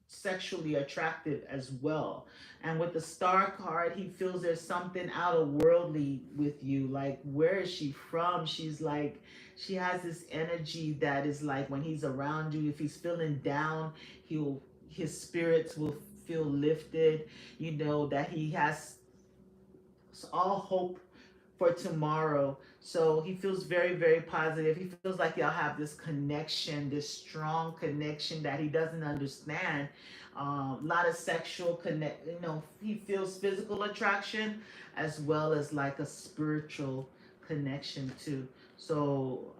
Speaker 1: sexually attractive as well. And with the Star card, he feels there's something out of worldly with you. Like, where is she from? She's like, she has this energy that is like when he's around you, if he's feeling down, his spirits will feel lifted. You know that he has all hope for tomorrow. So he feels very, very positive. He feels like y'all have this connection, this strong connection that he doesn't understand. A lot of sexual connect. You know, he feels physical attraction as well as like a spiritual connection too. So,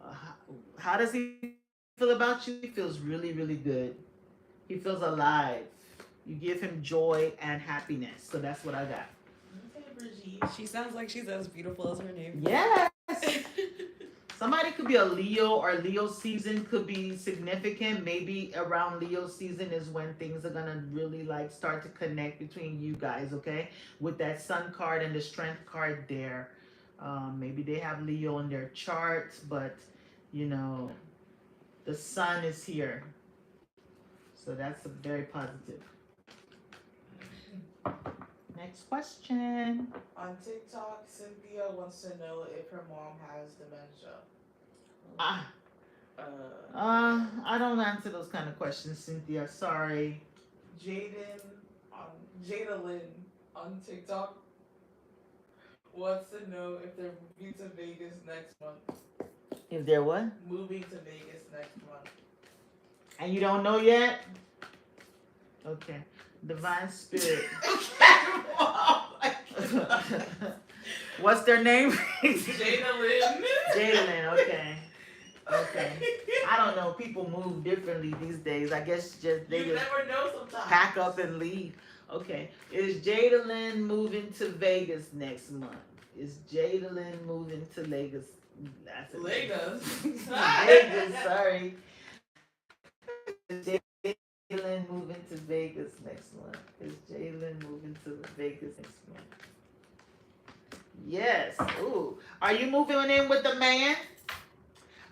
Speaker 1: how does he feel about you? He feels really, really good. He feels alive. You give him joy and happiness. So that's what I got.
Speaker 3: Okay, Brigitte.
Speaker 4: She sounds like she's as beautiful as her name.
Speaker 1: Yes. Somebody could be a Leo, or Leo season could be significant. Maybe around Leo season is when things are gonna really like start to connect between you guys. Okay, with that Sun card and the Strength card there. Maybe they have Leo in their charts, but you know, the Sun is here, so that's a very positive. Next question.
Speaker 3: On TikTok, Cynthia wants to know if her mom has dementia.
Speaker 1: I don't answer those kind of questions, Cynthia. Sorry.
Speaker 3: Jada Lynn on TikTok wants to know if they're moving to Vegas next month.
Speaker 1: Is there what?
Speaker 3: Moving to Vegas next month.
Speaker 1: And you don't know yet? Okay. Divine Spirit. What's their name?
Speaker 3: Jada Lynn.
Speaker 1: Jalen, okay. Okay. I don't know. People move differently these days. I guess just they
Speaker 3: You
Speaker 1: just
Speaker 3: never know sometimes.
Speaker 1: pack up and leave. Okay. Is Jadalyn moving to Vegas next month? Is Jadalyn moving to Vegas? That's it.
Speaker 3: Lagos.
Speaker 1: Vegas, sorry. Is Jalen moving to Vegas next month? Is Jalen moving to Vegas next month? Yes. Ooh. Are you moving in with the man?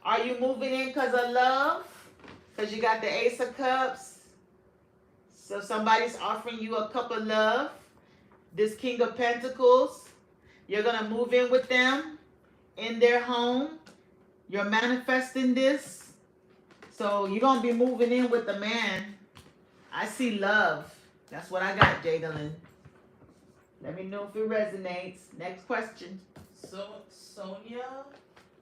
Speaker 1: Are you moving in because of love? Because you got the Ace of Cups? So somebody's offering you a cup of love. This King of Pentacles. You're going to move in with them in their home. You're manifesting this. So you're going to be moving in with the man. I see love. That's what I got, Jadalyn. Let me know if it resonates. Next question.
Speaker 3: So Sonia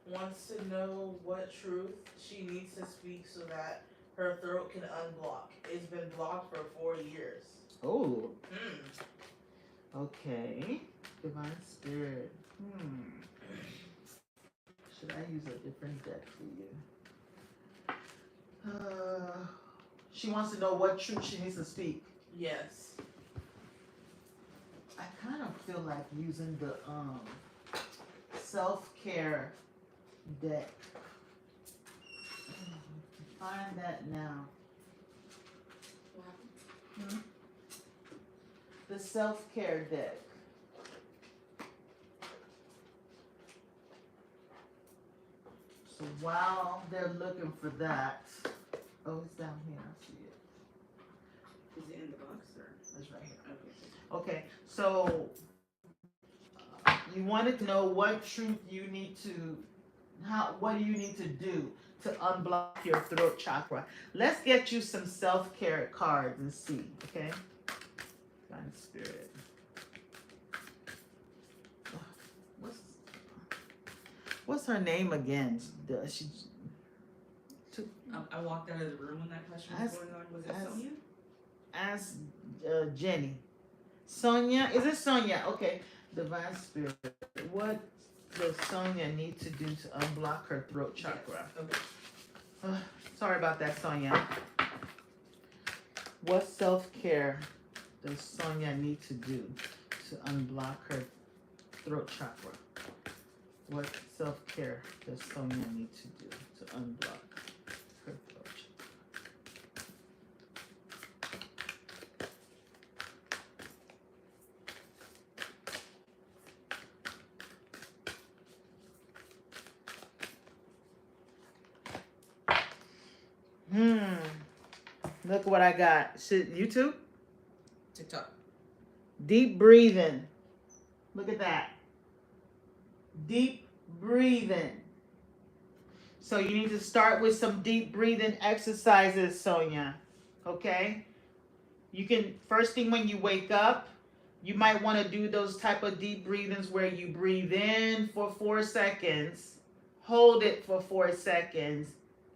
Speaker 3: wants to know what truth she needs to speak so that her throat can unblock. It's been blocked for 4 years.
Speaker 1: Oh,
Speaker 3: Hmm.
Speaker 1: okay. Divine Spirit. Should I use a different deck for you? She wants to know what truth she needs to speak.
Speaker 3: Yes.
Speaker 1: I kind of feel like using the self-care deck. Find that now. The self-care deck. So while they're looking for that, oh, it's down here. I see it.
Speaker 4: Is it in the box or?
Speaker 1: It's right here.
Speaker 4: Okay.
Speaker 1: Okay, so you wanted to know what truth you need to, what do you need to do to unblock your throat chakra? Let's get you some self-care cards and see, okay? Divine Spirit. What's her name again?
Speaker 4: I walked out of the room when that question was going on. Was it Sonia?
Speaker 1: Ask Jenny. Sonia, is it Sonia? Okay. Divine Spirit. What does Sonia need to do to unblock her throat chakra?
Speaker 4: Yes. Okay.
Speaker 1: Sorry about that, Sonia. What self-care does Sonia need to do to unblock her throat chakra? What self-care does Sonia need to do to unblock her throat chakra? Look what I got. Shit, YouTube?
Speaker 4: TikTok.
Speaker 1: Deep breathing. Look at that. Deep breathing. So you need to start with some deep breathing exercises, Sonia. Okay? You can, first thing when you wake up, you might want to do those type of deep breathings where you breathe in for 4 seconds, hold it for 4 seconds,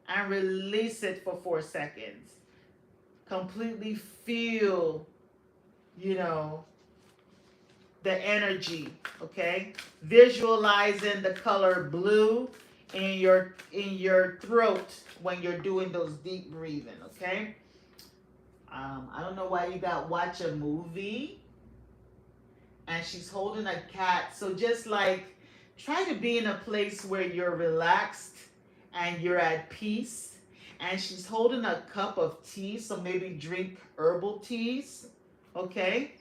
Speaker 1: and release it for 4 seconds. Completely feel, the energy, okay? Visualizing the color blue in your throat when you're doing those deep breathing, okay? I don't know why you got watch a movie and she's holding a cat. So just like try to be in a place where you're relaxed and you're at peace. And she's holding a cup of tea, so maybe drink herbal teas, okay?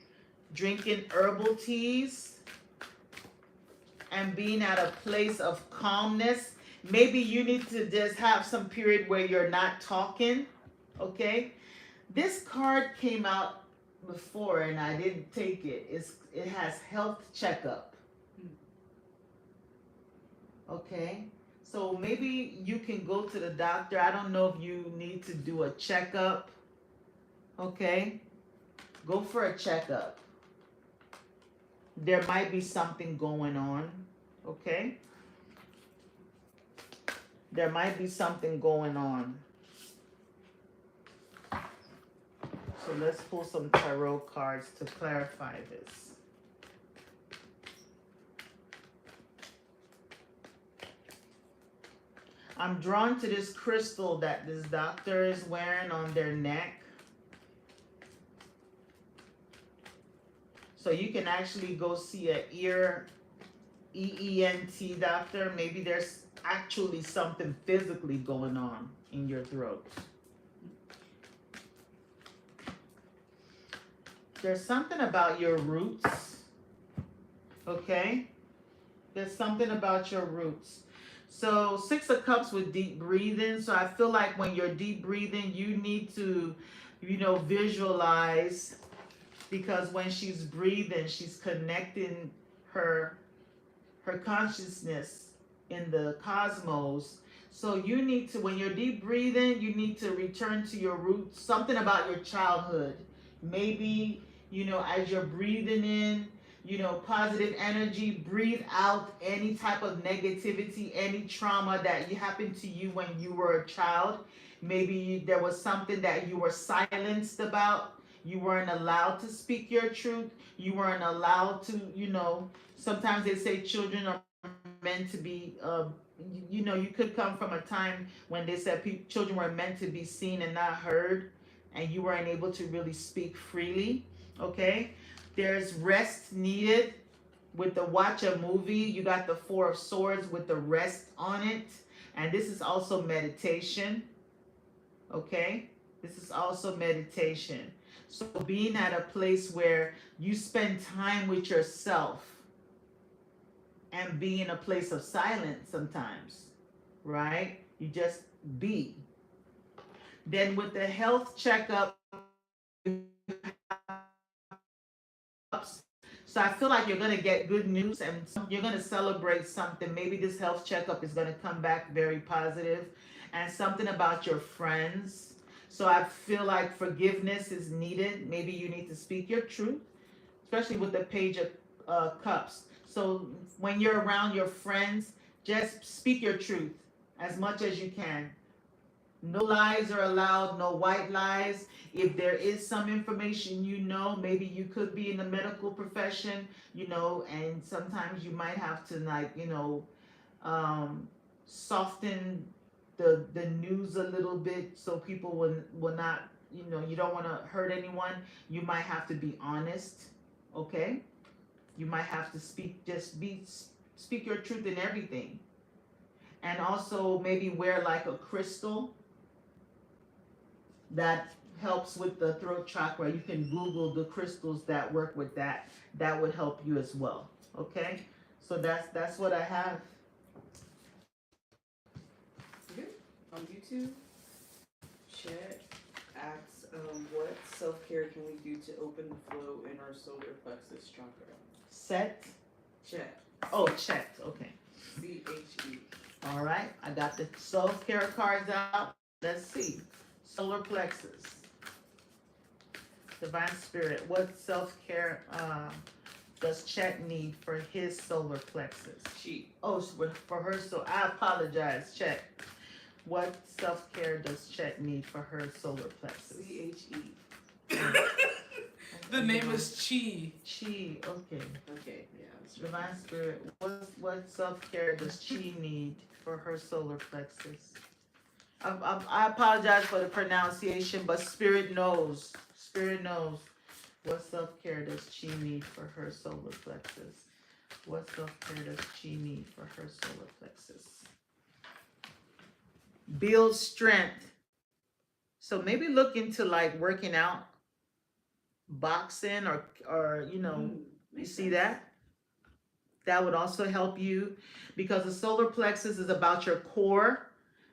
Speaker 1: Drinking herbal teas and being at a place of calmness. Maybe you need to just have some period where you're not talking, okay? This card came out before and I didn't take it. It has health checkup, okay? So maybe you can go to the doctor. I don't know if you need to do a checkup, okay? Go for a checkup. There might be something going on, okay? There might be something going on. So let's pull some tarot cards to clarify this. I'm drawn to this crystal that this doctor is wearing on their neck. So you can actually go see a ear EENT doctor. Maybe there's actually something physically going on in your throat. There's something about your roots. Okay? There's something about your roots. So 6 of Cups with deep breathing. So I feel like when you're deep breathing, you need to, visualize, because when she's breathing, she's connecting her consciousness in the cosmos. So you need to, when you're deep breathing, you need to return to your roots, something about your childhood. Maybe, as you're breathing in, positive energy, breathe out any type of negativity, any trauma that happened to you when you were a child. Maybe there was something that you were silenced about. You weren't allowed to speak your truth. You weren't allowed to, sometimes they say children are meant to be, you could come from a time when they said children were meant to be seen and not heard, and you weren't able to really speak freely, okay? There's rest needed with the watch a movie. You got the 4 of Swords with the rest on it, and this is also meditation, okay? This is also meditation. So being at a place where you spend time with yourself and be in a place of silence sometimes, right? You just be. Then with the health checkup, so I feel like you're going to get good news and you're going to celebrate something. Maybe this health checkup is going to come back very positive, and something about your friends. So I feel like forgiveness is needed. Maybe you need to speak your truth, especially with the Page of Cups. So when you're around your friends, just speak your truth as much as you can. No lies are allowed, no white lies. If there is some information, maybe you could be in the medical profession, and sometimes you might have to soften the news a little bit so people will not, you don't want to hurt anyone. You might have to be honest, okay? You might have to speak your truth in everything. And also maybe wear like a crystal that helps with the throat chakra. You can Google the crystals that work with that. That would help you as well. Okay? So that's what I have.
Speaker 4: Okay. On YouTube, Chet asks, what self-care can we do to open the flow in our solar plexus chakra?
Speaker 1: Set.
Speaker 4: Chet.
Speaker 1: Oh, checked. Okay.
Speaker 4: CHE.
Speaker 1: All right. I got the self-care cards out. Let's see. Solar plexus. Divine Spirit. What self-care does Chet need for his solar plexus? Oh, for her. So I apologize, Chet. What self-care does Chet need for her solar plexus?
Speaker 4: CHE.
Speaker 2: The name is Chi.
Speaker 1: Chi. Okay.
Speaker 4: Okay, yeah. That's right.
Speaker 1: Divine Spirit. What self-care does Chi need for her solar plexus? I apologize for the pronunciation, but Spirit knows. Spirit knows. What self-care does Chi need for her solar plexus? What self-care does Chi need for her solar plexus? Build strength. So maybe look into like working out, boxing, or you see that? That would also help you, because the solar plexus is about your core.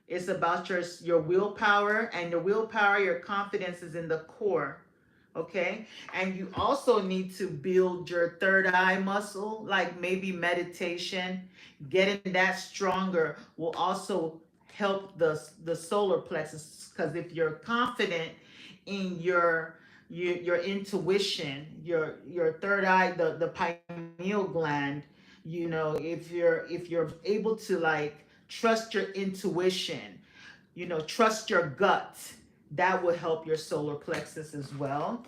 Speaker 1: It's about your willpower, and your confidence is in the core, okay? And you also need to build your third eye muscle, like maybe meditation. Getting that stronger will also help the solar plexus, because if you're confident in your intuition, your third eye, the pineal gland, if you're able to like trust your intuition, trust your gut, that will help your solar plexus as well.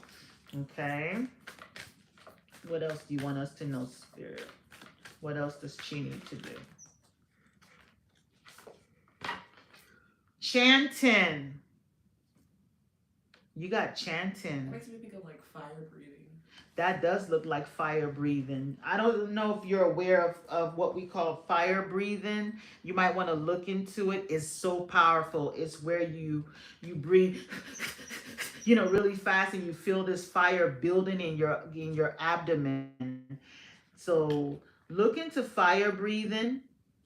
Speaker 1: Okay. What else do you want us to know, Spirit? What else does Chi need to do? Chanting. You got
Speaker 4: That
Speaker 1: chanting.
Speaker 4: makes me think of like fire breathing.
Speaker 1: That does look like fire breathing. I don't know if you're aware of what we call fire breathing. You might want to look into it. It's so powerful. It's where you breathe really fast, and you feel this fire building in your abdomen. So look into fire breathing,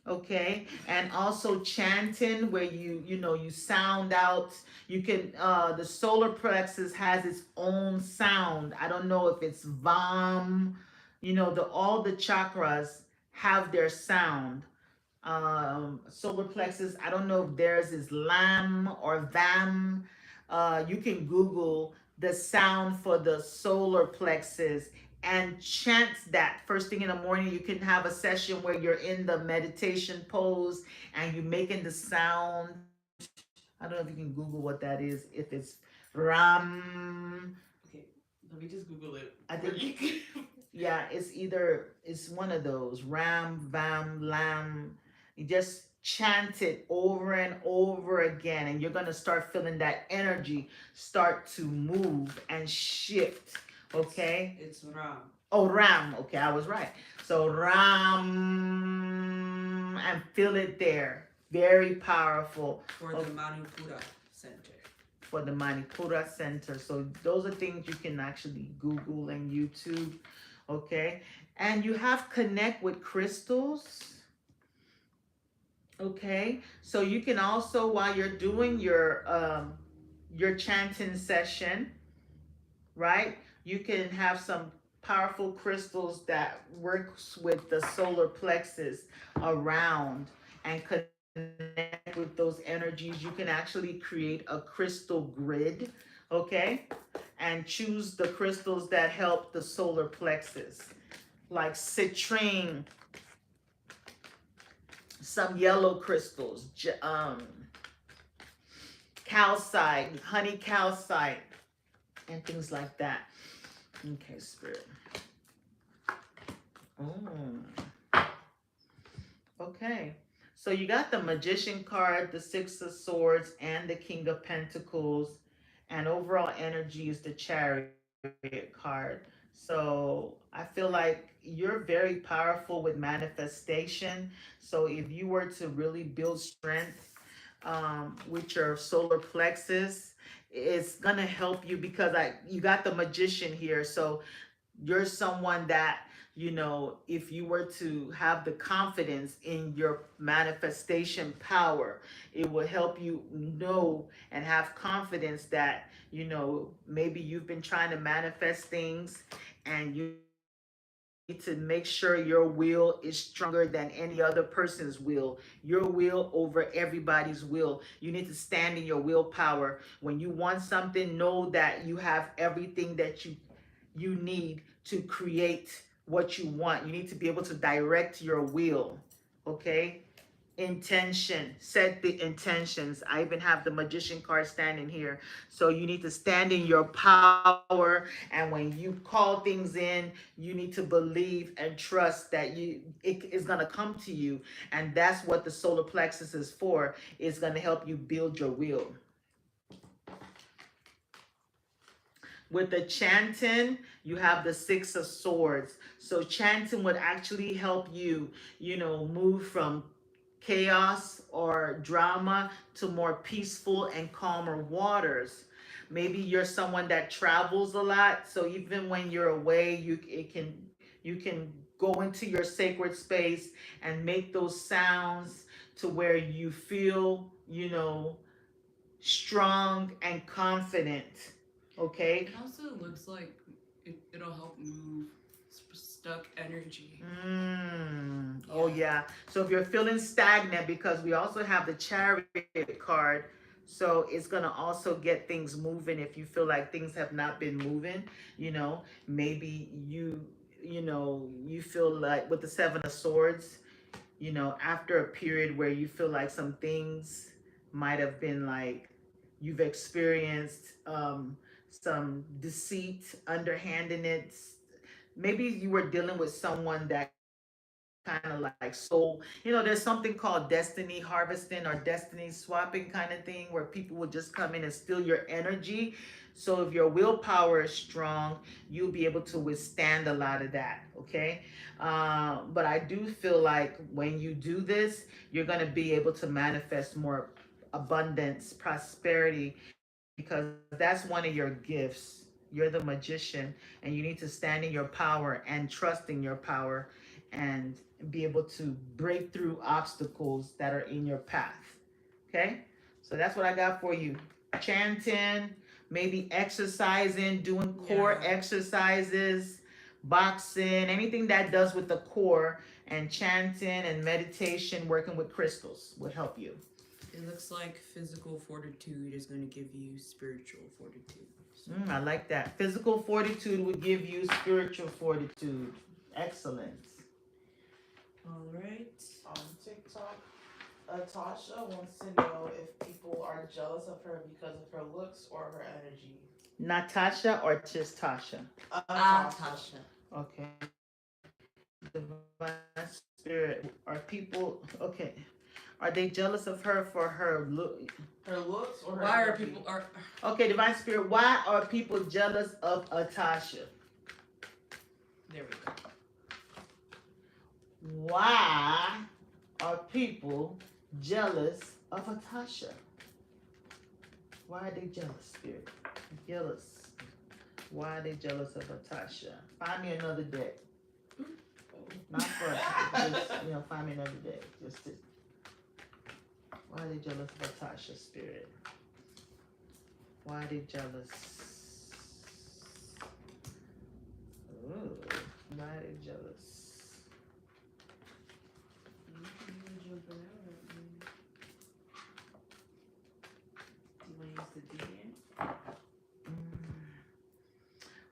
Speaker 1: okay, and also chanting where you sound out. You can the solar plexus has its own sound. I don't know if it's vam. The all the chakras have their sound. Solar plexus, I don't know if theirs is lam or vam. You can Google the sound for the solar plexus and chant that first thing in the morning. You can have a session where you're in the meditation pose and you're making the sound. I don't know if you can Google what that is. If it's ram,
Speaker 4: Okay, let me just Google it.
Speaker 1: I think yeah, it's one of those ram, vam, lam. You just chant it over and over again, and you're gonna start feeling that energy start to move and shift. Okay.
Speaker 4: It's Ram.
Speaker 1: Oh, ram. Okay, I was right. So ram, and feel it there. Very powerful.
Speaker 2: For the Manipura Center.
Speaker 1: For the Manipura Center. So those are things you can actually Google and YouTube. Okay. And you have connect with crystals. Okay. So you can also, while you're doing your chanting session, right? You can have some powerful crystals that works with the solar plexus around and connect with those energies. You can actually create a crystal grid, okay? And choose the crystals that help the solar plexus, like citrine, some yellow crystals, calcite, honey calcite, and things like that. Okay, spirit. Oh. Okay. So you got the Magician card, the Six of Swords, and the King of Pentacles. And overall energy is the Chariot card. So I feel like you're very powerful with manifestation. So if you were to really build strength with your solar plexus, it's gonna help you because you got the Magician here. So you're someone that, if you were to have the confidence in your manifestation power, it will help you know and have confidence that, maybe you've been trying to manifest things, and you need to make sure your will is stronger than any other person's will. Your will over everybody's will. You need to stand in your willpower. When you want something, know that you have everything that you need to create what you want. You need to be able to direct your will. Okay? Intention. Set the intentions. I even have the Magician card standing here. So you need to stand in your power, and when you call things in, you need to believe and trust that it is going to come to you. And that's what the solar plexus is for. It's going to help you build your will. With the chanting, you have the Six of Swords. So chanting would actually help you, move from chaos or drama to more peaceful and calmer waters. Maybe you're someone that travels a lot, so even when you're away, you can go into your sacred space and make those sounds to where you feel, strong and confident. Okay?
Speaker 4: It also looks like it'll help move stuck energy.
Speaker 1: Oh yeah. So if you're feeling stagnant, because we also have the Chariot card, so it's gonna also get things moving. If you feel like things have not been moving, maybe you feel like with the Seven of Swords, after a period where you feel like some things might have been like you've experienced some deceit, underhandedness. Maybe you were dealing with someone that kind of like soul. You know, there's something called destiny harvesting or destiny swapping kind of thing where people will just come in and steal your energy. So if your willpower is strong, you'll be able to withstand a lot of that. Okay. But I do feel like when you do this, you're going to be able to manifest more abundance, prosperity, because that's one of your gifts. You're the magician, and you need to stand in your power and trust in your power and be able to break through obstacles that are in your path. Okay? So that's what I got for you. Chanting, maybe exercising, doing core
Speaker 2: Yeah.
Speaker 1: exercises, boxing, anything that does with the core, and chanting and meditation, working with crystals would help you.
Speaker 4: It looks like physical fortitude is going to give you spiritual fortitude. So.
Speaker 1: I like that. Physical fortitude would give you spiritual fortitude. Excellent.
Speaker 4: All right.
Speaker 3: On TikTok, Tasha wants to know if people are jealous of her because of her looks or her energy.
Speaker 1: Natasha or just Tasha?
Speaker 3: Tasha.
Speaker 1: Okay. Divine Spirit. Are people okay? Are they jealous of her for her look?
Speaker 3: Her looks or her
Speaker 2: Why are
Speaker 3: energy?
Speaker 2: people are
Speaker 1: Okay, Divine Spirit. Why are people jealous of Atasha?
Speaker 2: there we go.
Speaker 1: Why are people jealous of Atasha? Why are they jealous, Spirit? Jealous. Why are they jealous of Atasha? Find me another deck. Not first. Just, find me another deck. Just to, why are they jealous of Atasha, Spirit? Why are they jealous? Ooh, why are they jealous?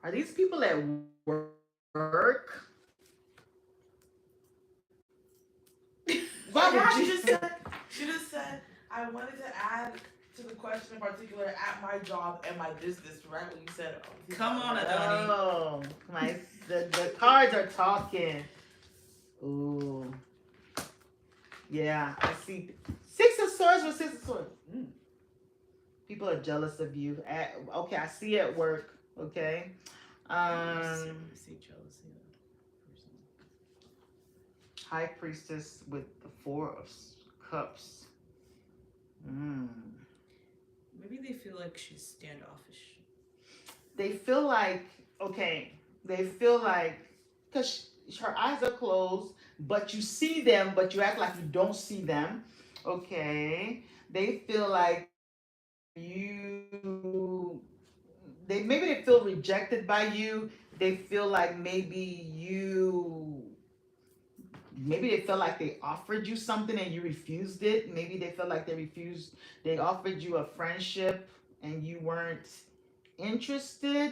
Speaker 1: Are these people at work? Why
Speaker 3: Yeah,
Speaker 1: would you?
Speaker 3: she just said, I wanted to add to the question in particular at my job and my business, right? When you said,
Speaker 2: Come on, Adoni.
Speaker 1: Oh, the cards are talking. Ooh. Yeah, I see. Six of Swords with Six of Swords. People are jealous of you. Okay, I see at work. Okay.
Speaker 4: I see jealousy of a person.
Speaker 1: High Priestess with the Four of Cups.
Speaker 4: Maybe they feel like she's standoffish.
Speaker 1: They feel like, okay, because her eyes are closed, but you see them, but you act like you don't see them. Okay. They feel like maybe they feel rejected by you. They feel like maybe they felt like they offered you something and you refused it. Maybe they felt like they offered you a friendship and you weren't interested.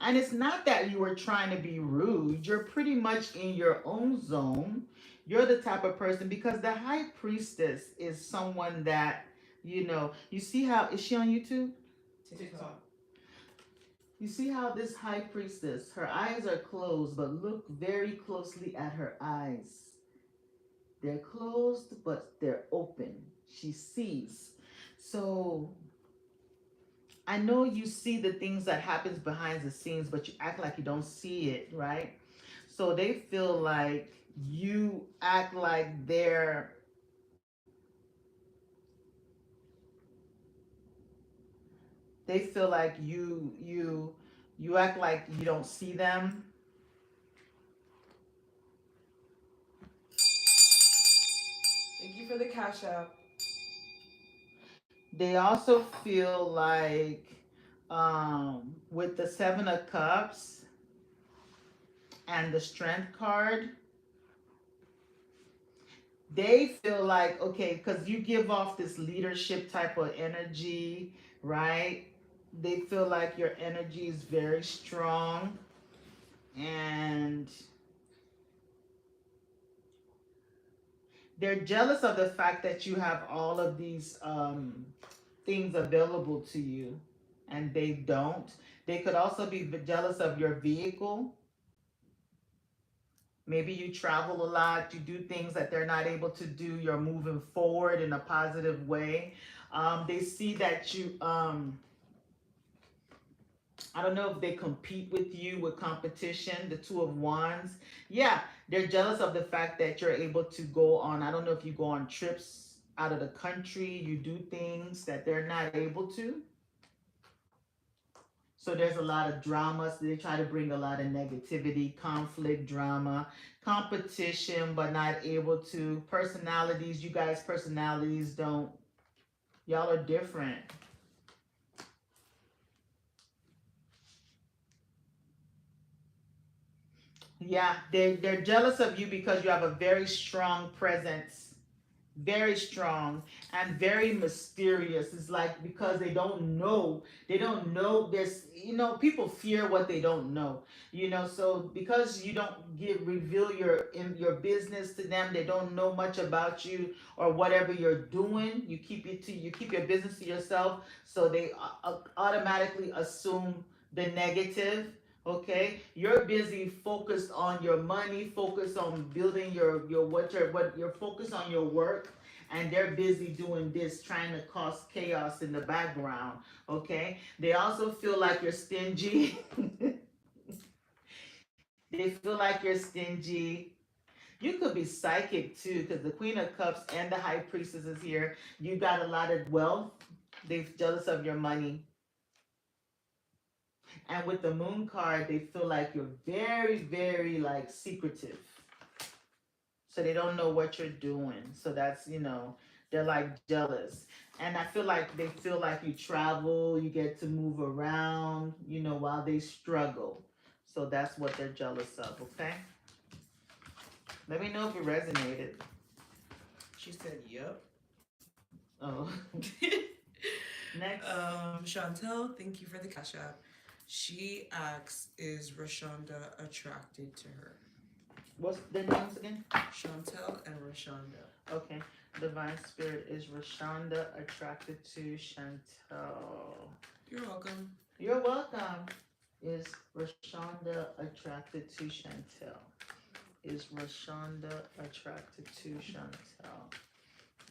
Speaker 1: And it's not that you were trying to be rude. You're pretty much in your own zone. You're the type of person, because the High Priestess is someone that, you see how, is she on YouTube?
Speaker 3: TikTok.
Speaker 1: You see how this High Priestess, her eyes are closed, but look very closely at her eyes. They're closed, but they're open. She sees. So I know you see the things that happens behind the scenes, but you act like you don't see it, right? So they feel like you act like they feel like you act like you don't see them.
Speaker 3: Thank you for the cash app.
Speaker 1: They also feel like with the Seven of Cups and the Strength card, they feel like, okay, because you give off this leadership type of energy, right? They feel like your energy is very strong, and they're jealous of the fact that you have all of these things available to you and they don't. They could also be jealous of your vehicle. Maybe you travel a lot, you do things that they're not able to do, you're moving forward in a positive way. They see that you, I don't know if they compete with you with competition, the Two of Wands. Yeah, they're jealous of the fact that you're able to go on, I don't know if you go on trips out of the country, you do things that they're not able to. So there's a lot of drama. So they try to bring a lot of negativity, conflict, drama, competition, but not able to. Personalities, you guys' personalities don't, y'all are different. Yeah, they're jealous of you because you have a very strong presence, very strong and very mysterious. It's like because they don't know this, people fear what they don't know, so because you don't reveal your business to them, they don't know much about you or whatever you're doing. You keep your business to yourself, so they automatically assume the negative. Okay, you're busy focused on your money, focused on building what you're focused on your work, and they're busy doing this, trying to cause chaos in the background. Okay, they also feel like you're stingy. They feel like you're stingy. You could be psychic too, because the Queen of Cups and the High Priestess is here. You got a lot of wealth. They're jealous of your money. And with the Moon card, they feel like you're very, very like secretive. So they don't know what you're doing. So that's, they're like jealous. And I feel like they feel like you travel, you get to move around, while they struggle. So that's what they're jealous of, okay? Let me know if it resonated.
Speaker 2: She said, "Yep."
Speaker 1: Oh. Next.
Speaker 2: Chantel, thank you for the cash app. She asks, "Is Rashonda attracted to her?"
Speaker 1: What's the names again?
Speaker 2: Chantel and Rashonda.
Speaker 1: Okay. Divine Spirit, is Rashonda attracted to Chantel?
Speaker 2: You're welcome.
Speaker 1: You're welcome. Is Rashonda attracted to Chantel? Is Rashonda attracted to Chantel?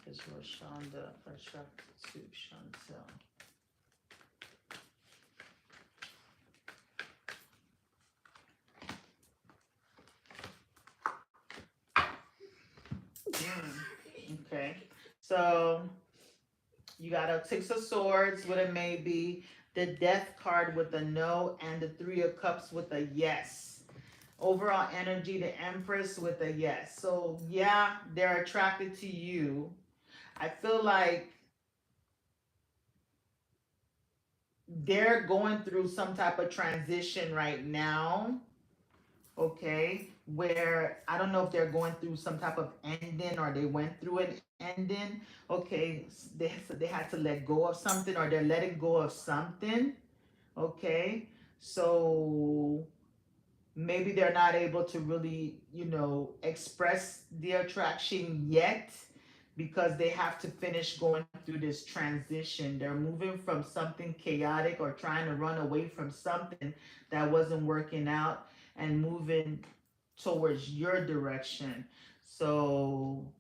Speaker 1: Is Rashonda attracted to Chantel? Okay, so you got a Six of Swords with a maybe, the Death card with a no, and the Three of Cups with a yes. Overall energy, the Empress with a yes. So yeah, they're attracted to you. I feel like they're going through some type of transition right now. Okay, where I don't know if they're going through some type of ending or they went through an ending. Okay, they had to let go of something, or they're letting go of something. Okay, so maybe they're not able to really, express the attraction yet, because they have to finish going through this transition. They're moving from something chaotic or trying to run away from something that wasn't working out and moving towards your direction. So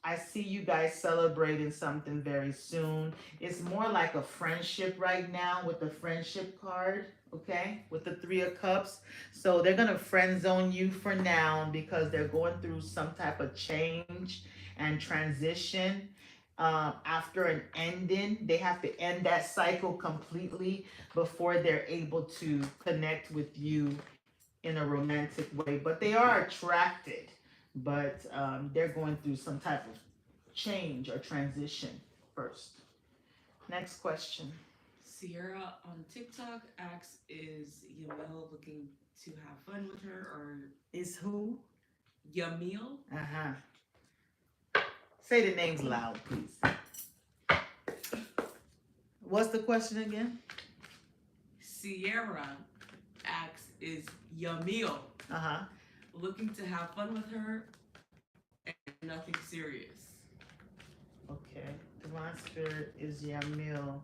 Speaker 1: I see you guys celebrating something very soon. It's more like a friendship right now with the friendship card, okay? With the Three of Cups. So they're going to friend zone you for now because they're going through some type of change and transition. After an ending, they have to end that cycle completely before they're able to connect with you in a romantic way. But they are attracted, but they're going through some type of change or transition first. Next question.
Speaker 2: Sierra on TikTok asks, "Is Yamil looking to have fun with her, or
Speaker 1: Is who?
Speaker 2: Yamil?"
Speaker 1: Uh-huh. Say the names loud, please. What's the question again?
Speaker 2: Sierra asks, "Is Yamil
Speaker 1: Uh-huh.
Speaker 2: looking to have fun with her and nothing serious?"
Speaker 1: Okay. Divine Spirit, is Yamil.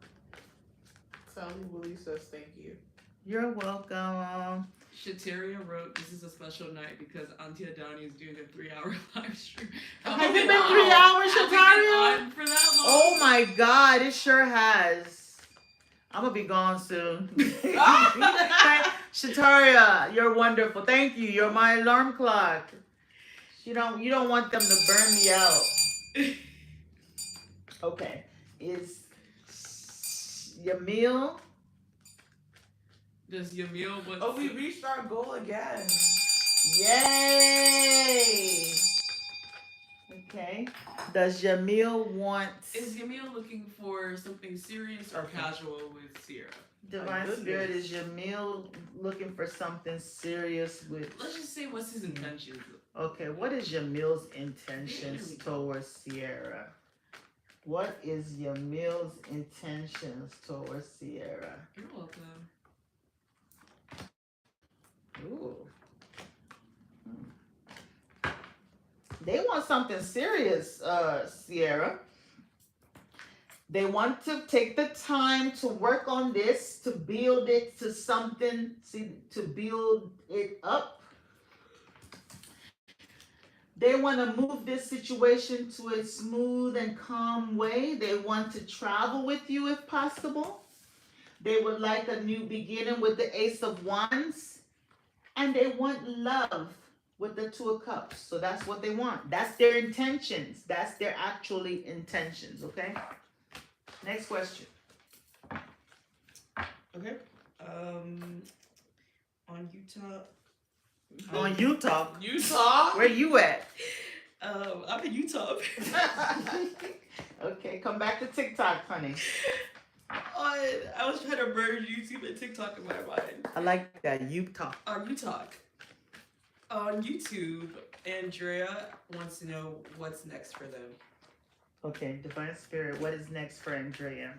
Speaker 3: Tell me Willie says thank you.
Speaker 1: You're welcome.
Speaker 2: Shataria wrote, "This is a special night because Auntie Adani is doing a 3-hour live stream."
Speaker 1: Has it been 3 hours,
Speaker 2: Have we been
Speaker 1: Shataria?
Speaker 2: on for that long?
Speaker 1: Oh my God, it sure has. I'm gonna be gone soon. Shataria, you're wonderful. Thank you. You're my alarm clock. You don't want them to burn me out. Okay. Is Yamil?
Speaker 2: Does Yamil want?
Speaker 3: Oh, we reached our goal again.
Speaker 1: Yay! Okay. Does Yamil want
Speaker 2: Is Yamil looking for something serious or casual with Sierra?
Speaker 1: Divine
Speaker 3: goodness.
Speaker 1: Spirit? Is Yamil looking for something serious with?
Speaker 2: Let's just say what's his intentions.
Speaker 1: Okay, what is Yamil's intentions towards Sierra? What is Yamil's intentions towards Sierra?
Speaker 2: You're welcome.
Speaker 1: Ooh. They want something serious, Sierra. They want to take the time to work on this, to build it to something, to build it up. They want to move this situation to a smooth and calm way. They want to travel with you if possible. They would like a new beginning with the Ace of Wands. And they want love with the Two of Cups. So that's what they want. That's their intentions. That's their actually intentions, okay? Next question.
Speaker 2: Okay. On Utah.
Speaker 1: On Utah.
Speaker 2: Utah.
Speaker 1: Where you at?
Speaker 2: I'm in Utah.
Speaker 1: Okay, come back to TikTok, honey.
Speaker 2: I was trying to merge YouTube and TikTok in my mind.
Speaker 1: I like that. Utah.
Speaker 2: On Utah. On YouTube, Andrea wants to know what's next for them.
Speaker 1: Okay, Divine Spirit, what is next for Andrea?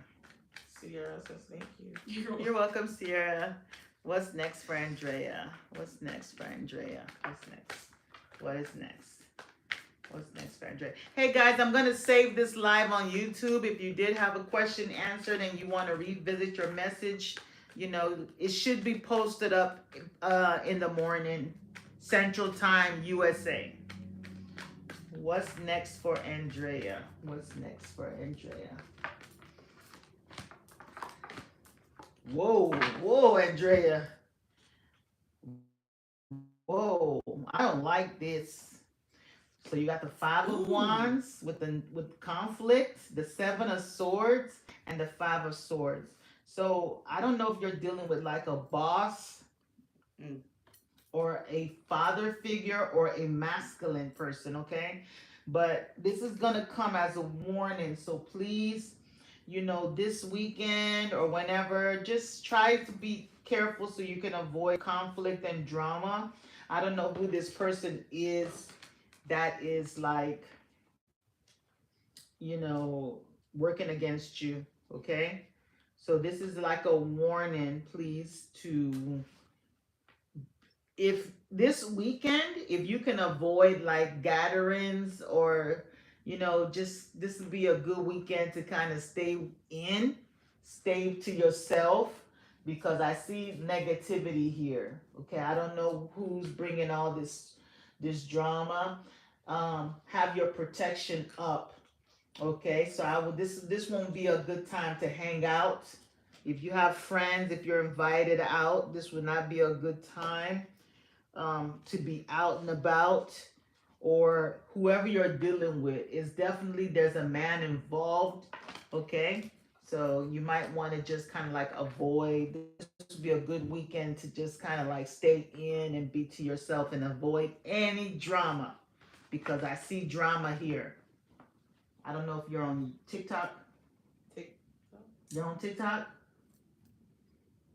Speaker 3: Sierra says thank you.
Speaker 1: You're welcome, Sierra. What's next for Andrea? What's next for Andrea? What's next? What is next? What's next for Andrea? Hey guys, I'm gonna save this live on YouTube. If you did have a question answered and you want to revisit your message, you know, it should be posted up in the morning, Central Time, USA. What's next for Andrea? What's next for Andrea? Whoa, whoa, Andrea. Whoa, I don't like this. So you got the Five of Wands with conflict, the Seven of Swords, and the Five of Swords. So I don't know if you're dealing with like a boss or a father figure or a masculine person, okay? But this is gonna come as a warning. So please, you know, this weekend or whenever, just try to be careful so you can avoid conflict and drama. I don't know who this person is that is like, you know, working against you, okay? So this is like a warning, please, to, if this weekend, if you can avoid like gatherings or, you know, just this would be a good weekend to kind of stay to yourself, because I see negativity here, okay? I don't know who's bringing all this drama. Have your protection up, okay? So this won't be a good time to hang out. If you have friends, if you're invited out, this would not be a good time to be out and about, or whoever you're dealing with. Is definitely, there's a man involved, okay? So you might want to just kind of like avoid. This would be a good weekend to just kind of like stay in and be to yourself and avoid any drama, because I see drama here. I don't know if you're on TikTok. You're on TikTok?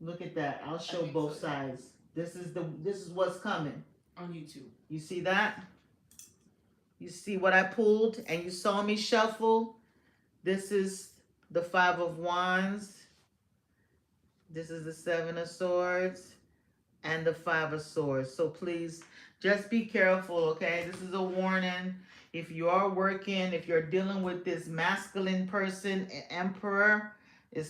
Speaker 1: Look at that. I'll show
Speaker 2: think
Speaker 1: both
Speaker 2: so.
Speaker 1: sides. This is what's coming.
Speaker 2: On YouTube.
Speaker 1: You see that? You see what I pulled and you saw me shuffle? This is the Five of Wands. This is the Seven of Swords and the Five of Swords. So please just be careful, okay? This is a warning. If you are working, if you're dealing with this masculine person, Emperor, they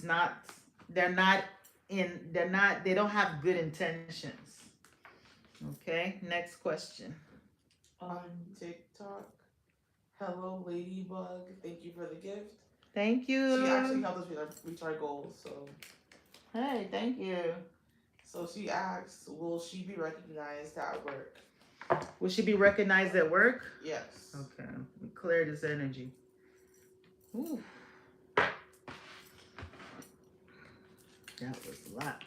Speaker 1: don't have good intentions. Okay, next question.
Speaker 3: On TikTok. Hello, Ladybug. Thank you for the gift.
Speaker 1: Thank you.
Speaker 3: She actually helped us reach our goals.
Speaker 1: Hey, thank you.
Speaker 3: So she asks, will she be recognized at work?
Speaker 1: Will she be recognized at work?
Speaker 3: Yes.
Speaker 1: Okay, we clear this energy. Ooh. That was a lot.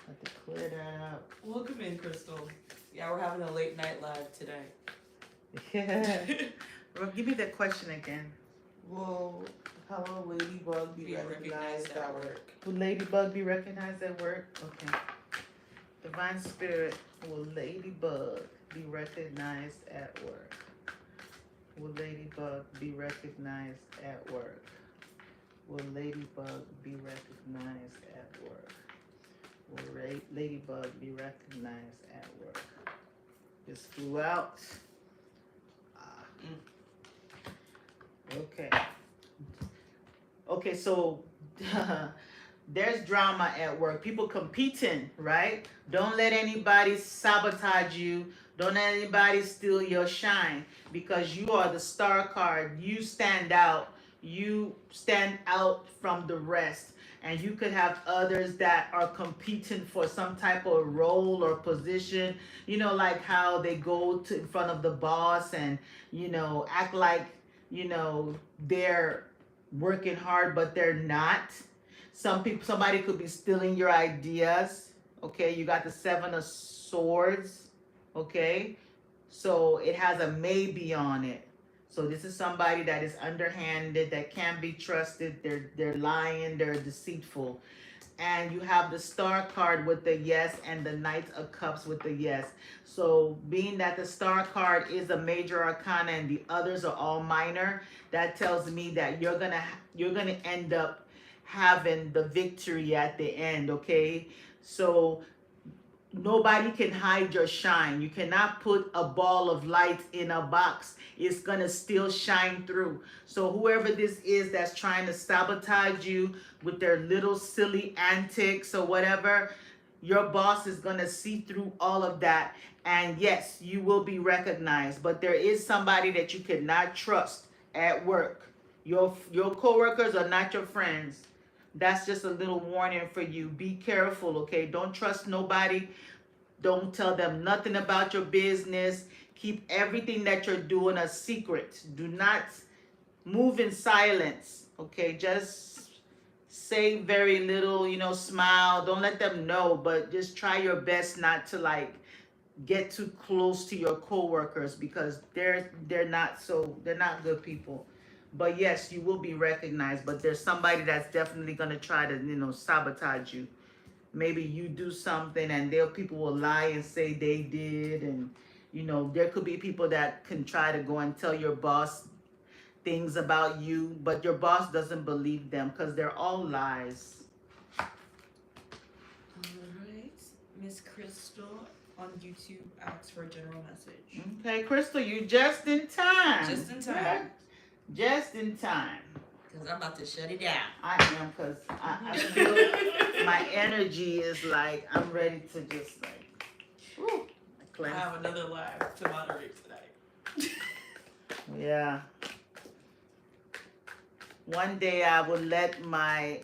Speaker 1: Have to clear that out.
Speaker 2: Welcome in, Crystal. Yeah, we're having a late night live today.
Speaker 1: Yeah. Well, give me that question again.
Speaker 3: Will Hello Ladybug be recognized at work?
Speaker 1: Will Ladybug be recognized at work? Okay. Divine Spirit, will Ladybug be recognized at work? Will Ladybug be recognized at work? Will Ladybug be recognized at work? Will Ladybug be recognized at work? Just flew out. Okay. Okay, so there's drama at work. People competing, right? Don't let anybody sabotage you. Don't let anybody steal your shine because you are the star card. You stand out. You stand out from the rest. And you could have others that are competing for some type of role or position. You know, like how they go to in front of the boss and, you know, act like, you know, they're working hard, but they're not. Somebody could be stealing your ideas. Okay, you got the 7 of Swords. Okay, so it has a maybe on it. So this is somebody that is underhanded, that can't be trusted. They're lying, they're deceitful. And you have the Star card with the yes and the Knight of Cups with the yes. So being that the Star card is a major arcana and the others are all minor, that tells me that you're gonna end up having the victory at the end. Okay, so nobody can hide your shine. You cannot put a ball of light in a box. It's gonna still shine through. So whoever this is that's trying to sabotage you with their little silly antics or whatever, your boss is gonna see through all of that. And yes, you will be recognized. But there is somebody that you cannot trust at work. Your coworkers are not your friends. That's just a little warning for you. Be careful, okay? Don't trust nobody. Don't tell them nothing about your business. Keep everything that you're doing a secret. Do not move in silence, okay? Just say very little, you know, smile. Don't let them know, but just try your best not to like get too close to your coworkers because they're not good people. But yes, you will be recognized, but there's somebody that's definitely going to try to, you know, sabotage you. Maybe you do something and people will lie and say they did, and you know, there could be people that can try to go and tell your boss things about you, but your boss doesn't believe them because they're all lies.
Speaker 2: All right, Miss Crystal on YouTube asks for a general message.
Speaker 1: Okay, Crystal, you just in time.
Speaker 2: Just in time.
Speaker 1: Just in time.
Speaker 2: Because I'm about to shut it down.
Speaker 1: I am, because I feel my energy is like, I'm ready to just like, whew,
Speaker 2: I
Speaker 1: cleanse.
Speaker 2: have another live to moderate tonight.
Speaker 1: Yeah. One day I will let my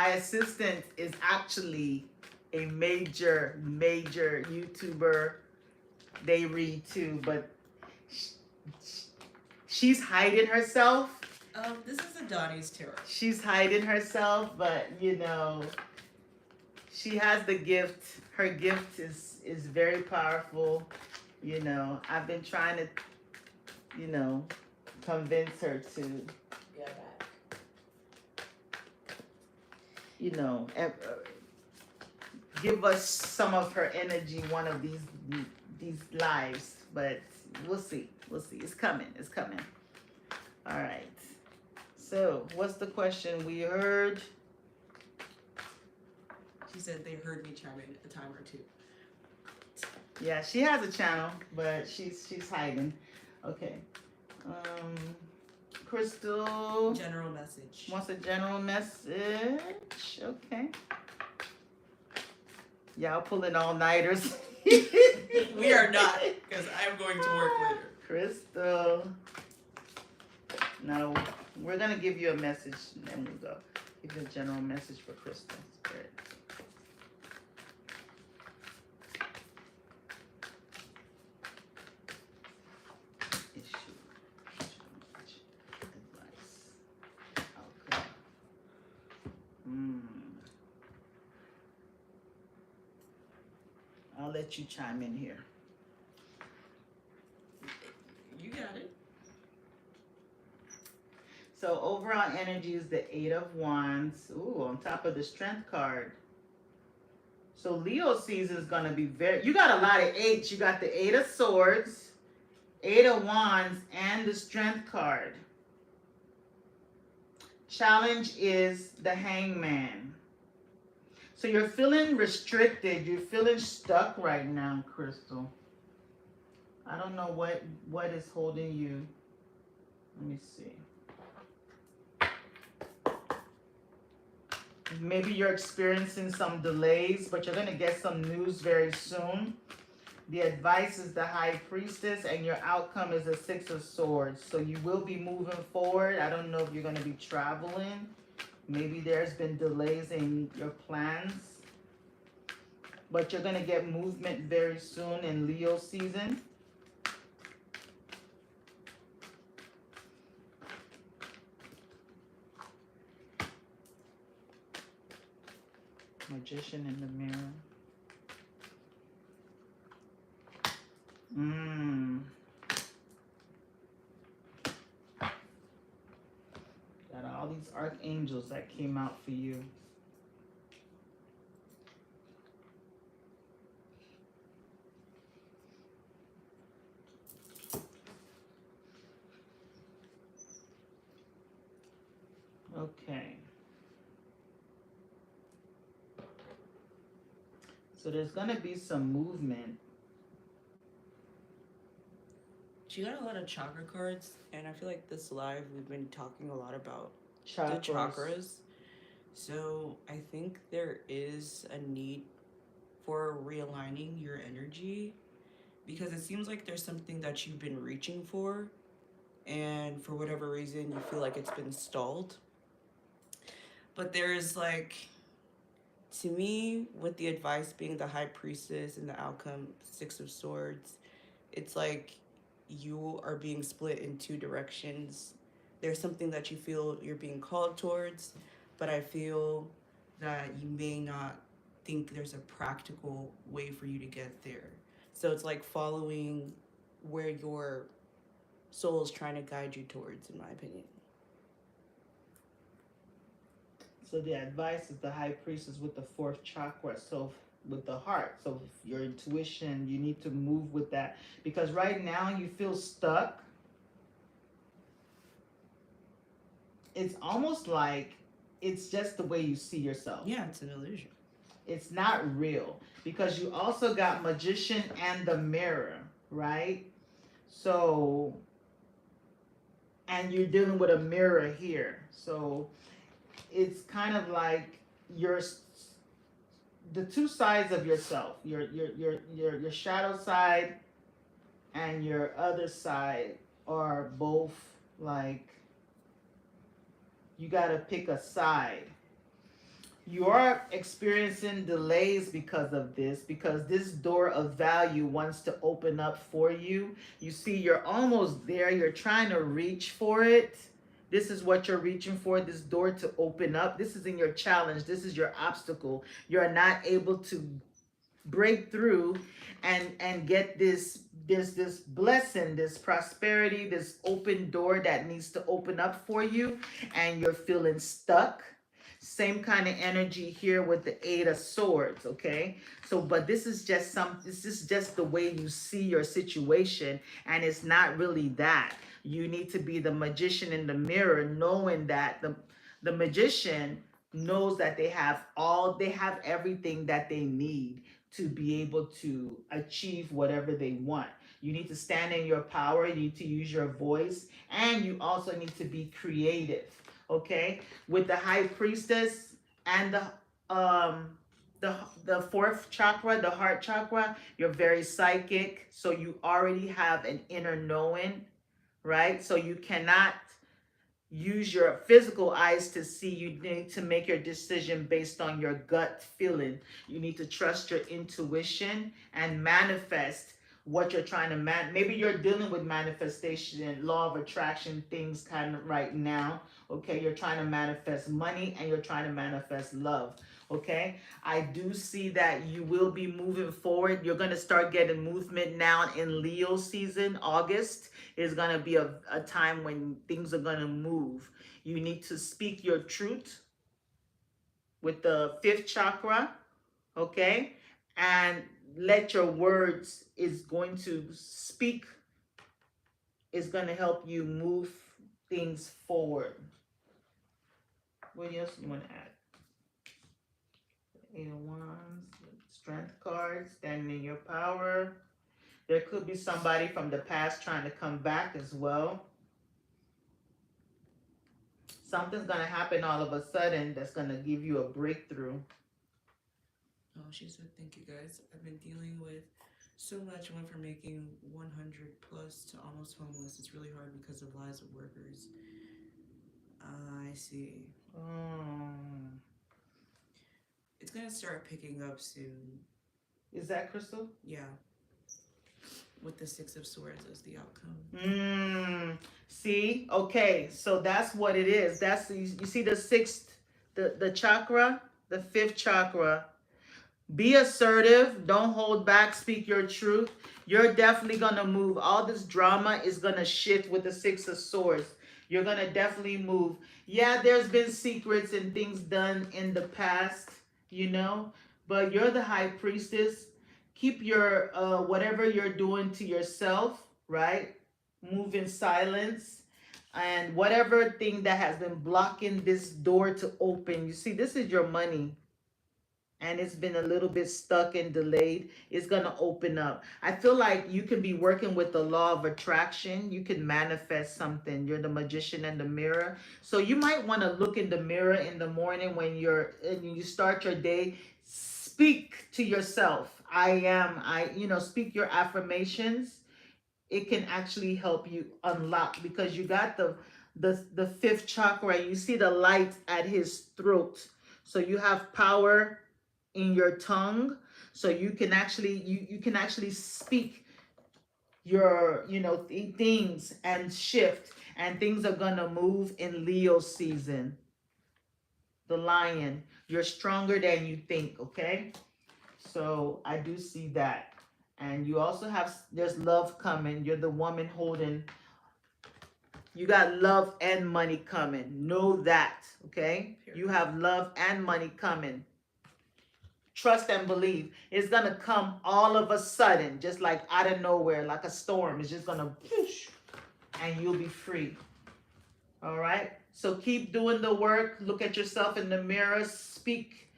Speaker 1: assistant is actually a major YouTuber. They read too, but she's hiding herself.
Speaker 2: This is Adani's tarot.
Speaker 1: She's hiding herself, but you know, she has the gift. Her gift is very powerful. You know, I've been trying to, you know, convince her to, you know, give us some of her energy one of these lives. But we'll see. We'll see. It's coming. It's coming. All right. So, what's the question we heard?
Speaker 2: She said they heard me chime in a time or two.
Speaker 1: Yeah, she has a channel, but she's hiding. Okay. Crystal
Speaker 2: General message.
Speaker 1: wants a general message. Okay. Y'all pulling all-nighters.
Speaker 2: We are not, because I'm going to work later.
Speaker 1: Crystal. No, we're gonna give you a message and then we'll go. Give you a general message for Crystal. Spirit. Issue. Advice. Okay. I'll let you chime in here.
Speaker 2: You got it.
Speaker 1: So overall energy is the Eight of Wands. Ooh, on top of the Strength card. So Leo season is gonna be very. You got a lot of eights. You got the Eight of Swords, Eight of Wands, and the Strength card. Challenge is the Hangman. So you're feeling restricted. You're feeling stuck right now, Crystal. I don't know what is holding you. Let me see. Maybe you're experiencing some delays, but you're going to get some news very soon. The advice is the High Priestess, and your outcome is the Six of Swords. So you will be moving forward. I don't know if you're going to be traveling. Maybe there's been delays in your plans. But you're going to get movement very soon in Leo season. Magician in the mirror. Got all these archangels that came out for you. Okay. So there's going to be some movement.
Speaker 4: She got a lot of chakra cards, and I feel like this live we've been talking a lot about
Speaker 1: Chakras.
Speaker 4: the chakras. So I think there is a need for realigning your energy, because it seems like there's something that you've been reaching for, and for whatever reason you feel like it's been stalled. But there's like, to me, with the advice being the High Priestess and the outcome Six of Swords, it's like you are being split in two directions. There's something that you feel you're being called towards, but I feel that you may not think there's a practical way for you to get there. So it's like following where your soul is trying to guide you towards, in my opinion.
Speaker 1: So the advice is the High Priestess with the fourth chakra. So with the heart. So your intuition, you need to move with that. Because right now you feel stuck. It's almost like it's just the way you see yourself.
Speaker 4: Yeah, it's an illusion.
Speaker 1: It's not real. Because you also got Magician and the Mirror, right? So, and you're dealing with a mirror here. So it's kind of like the two sides of yourself, your shadow side and your other side are both like, you got to pick a side. You are experiencing delays because of this, because this door of value wants to open up for you. You see, you're almost there. You're trying to reach for it. This is what you're reaching for, this door to open up. This is in your challenge. This is your obstacle. You're not able to break through and get this blessing, this prosperity, this open door that needs to open up for you, and you're feeling stuck. Same kind of energy here with the Eight of Swords, okay? So, but this is just the way you see your situation, and it's not really that. You need to be the Magician in the mirror, knowing that the magician knows that they have everything that they need to be able to achieve whatever they want. You need to stand in your power, you need to use your voice, and you also need to be creative. Okay? With the high priestess and the fourth chakra, the heart chakra, you're very psychic, so you already have an inner knowing, right? So you cannot use your physical eyes to see. You need to make your decision based on your gut feeling. You need to trust your intuition and manifest what you're trying to maybe you're dealing with manifestation, law of attraction things kind of right now. Okay, you're trying to manifest money and you're trying to manifest love. Okay, I do see that you will be moving forward. You're going to start getting movement now in Leo season. August is going to be a time when things are going to move. You need to speak your truth with the fifth chakra, okay? And let your words is going to speak, is going to help you move things forward. What else you want to add? Eight of Wands, Strength card, standing in your power. There could be somebody from the past trying to come back as well. Something's going to happen all of a sudden that's going to give you a breakthrough.
Speaker 4: Oh, she said, thank you guys. I've been dealing with so much. Went from making 100 plus to almost homeless. It's really hard because of lies of workers. I see. It's gonna start picking up soon.
Speaker 1: Is that Crystal?
Speaker 4: Yeah. With the Six of Swords as the outcome.
Speaker 1: See? Okay, so that's what it is. That's you see the sixth, the chakra, the fifth chakra. Be assertive. Don't hold back. Speak your truth. You're definitely going to move. All this drama is going to shift with the Six of Swords. You're going to definitely move. Yeah, there's been secrets and things done in the past, you know, but you're the high priestess. Keep your whatever you're doing to yourself, right? Move in silence. And whatever thing that has been blocking this door to open, you see, this is your money. And it's been a little bit stuck and delayed, it's going to open up. I feel like you can be working with the law of attraction. You can manifest something. You're the magician and the mirror. So you might want to look in the mirror in the morning when you start your day. Speak to yourself. Speak your affirmations. It can actually help you unlock, because you got the fifth chakra. You see the light at his throat. So you have power in your tongue, so you can actually you can actually speak your things and shift, and things are gonna move in Leo season. The Lion, you're stronger than you think. Okay, so I do see that. And you also there's love coming. You're the woman holding, you got love and money coming. Know that. Okay, you have love and money coming. Trust and believe. It's going to come all of a sudden, just like out of nowhere, like a storm. It's just going to whoosh, and you'll be free. All right? So keep doing the work. Look at yourself in the mirror. Speak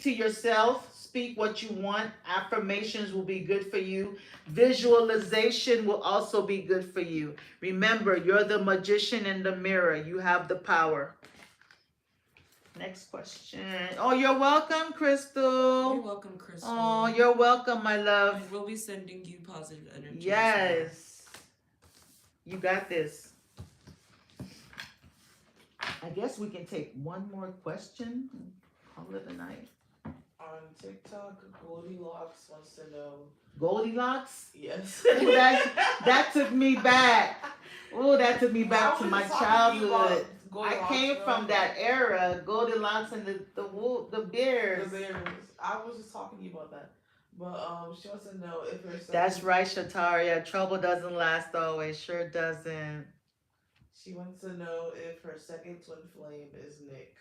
Speaker 1: to yourself. Speak what you want. Affirmations will be good for you. Visualization will also be good for you. Remember, you're the magician in the mirror. You have the power. Next question. Oh, you're welcome, Crystal.
Speaker 4: You're welcome, Crystal.
Speaker 1: Oh, you're welcome, my love.
Speaker 4: And we'll be sending you positive energy.
Speaker 1: Yes. You got this. I guess we can take one more question and call it a night.
Speaker 3: On TikTok, Goldilocks wants to know.
Speaker 1: Goldilocks?
Speaker 3: Yes.
Speaker 1: Ooh, that took me back. Oh, that took me back to my childhood. I came from that era, Goldilocks and the bears.
Speaker 3: The bears. I was just talking to you about that. But she wants to know if her second...
Speaker 1: That's right, Shataria. Trouble doesn't last always. Sure doesn't.
Speaker 3: She wants to know if her second twin flame is Nick.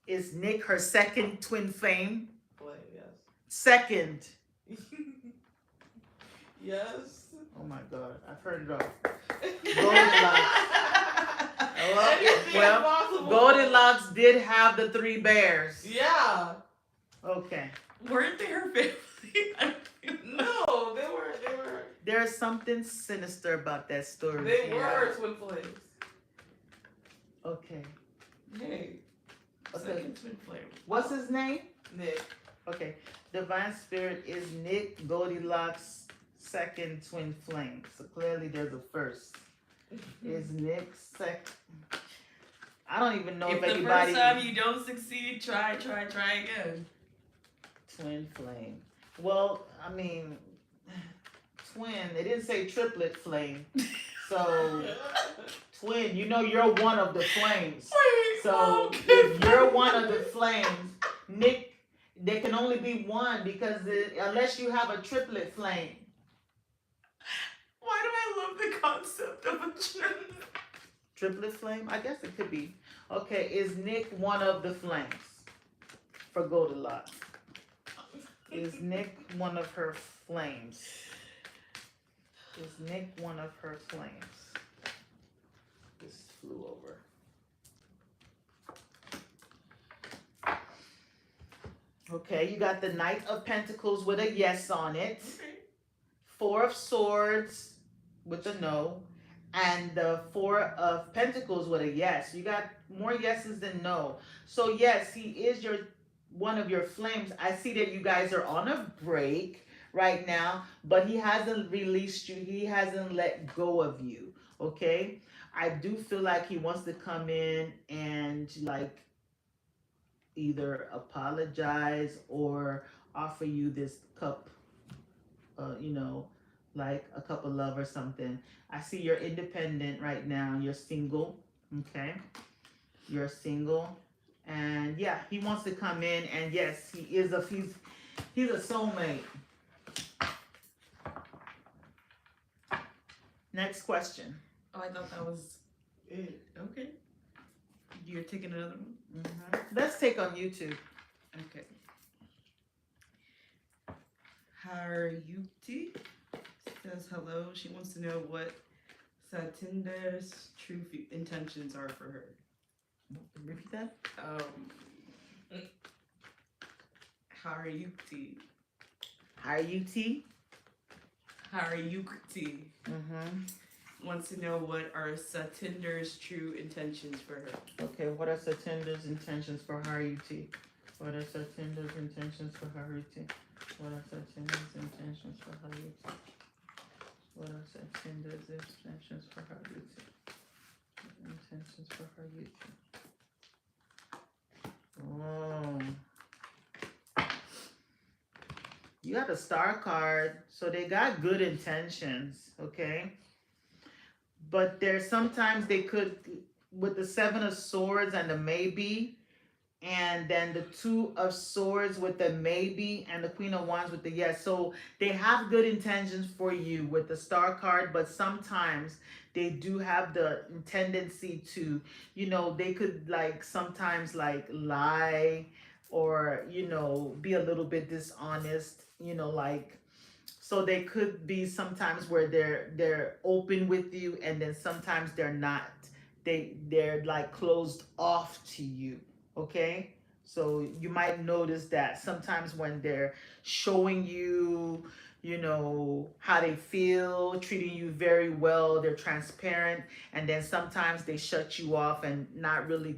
Speaker 1: Is Nick her second twin flame?
Speaker 3: Flame, yes.
Speaker 1: Second.
Speaker 3: Yes.
Speaker 1: Oh my God, I've heard it all. Goldilocks. Well, Goldilocks did have the three bears.
Speaker 3: Yeah.
Speaker 1: Okay.
Speaker 2: Weren't they her family?
Speaker 3: No, they were.
Speaker 1: There's something sinister about that story.
Speaker 3: They
Speaker 2: Yeah.
Speaker 3: were twin flames.
Speaker 1: Okay.
Speaker 2: Hey.
Speaker 1: Okay.
Speaker 2: Second twin flame.
Speaker 1: What's his name?
Speaker 3: Nick.
Speaker 1: Okay. Divine Spirit is Nick Goldilocks' second twin flame. So clearly there's a first. Is Nick I don't even know
Speaker 2: If
Speaker 1: if
Speaker 2: the
Speaker 1: anybody.
Speaker 2: first time you don't succeed, try again.
Speaker 1: Twin flame. Well, I mean, twin. It didn't say triplet flame. So twin. You know you're one of the flames. So if you're one of the flames, Nick, there can only be one because unless you have a triplet flame.
Speaker 2: Why do I love the concept of a trip?
Speaker 1: Triplet flame? I guess it could be. Okay, is Nick one of the flames for Goldilocks? Is Nick one of her flames? Is Nick one of her flames? This flew over. Okay, you got the Knight of Pentacles with a yes on it.
Speaker 2: Okay.
Speaker 1: Four of Swords with a no. And the Four of Pentacles with a yes. You got more yeses than no. So yes, he is one of your flames. I see that you guys are on a break right now, but he hasn't released you. He hasn't let go of you. Okay? I do feel like he wants to come in and like either apologize or offer you this cup, like a cup of love or something. I see you're independent right now. You're single. Okay? You're single. And yeah, he wants to come in and yes, he's a soulmate. Next question.
Speaker 2: Oh, I thought that was it. Okay. You're taking another one?
Speaker 1: Let's take on YouTube.
Speaker 2: Okay. Haruti says hello. She wants to know what Satinder's true intentions are for her.
Speaker 1: Repeat that.
Speaker 2: Haruti.
Speaker 1: Haruti.
Speaker 2: Haruti wants to know what are Satinder's true intentions for her.
Speaker 1: Okay, what are Satinder's intentions for Haruti? What are Satinder's intentions for Haruti? What are Satinder's intentions for Haruti? What are Satinder's intentions for Haruti? Intentions for Haruti. Oh. You got the Star card, so they got good intentions, okay? But there's sometimes they could, with the Seven of Swords and the maybe, and then the Two of Swords with the maybe, and the Queen of Wands with the yes. So they have good intentions for you with the Star card, but sometimes they do have the tendency to, they could like sometimes like lie or, be a little bit dishonest, so they could be sometimes where they're open with you and then sometimes they're not. They're like closed off to you. Okay? So you might notice that sometimes when they're showing you, how they feel, treating you very well, they're transparent, and then sometimes they shut you off and not really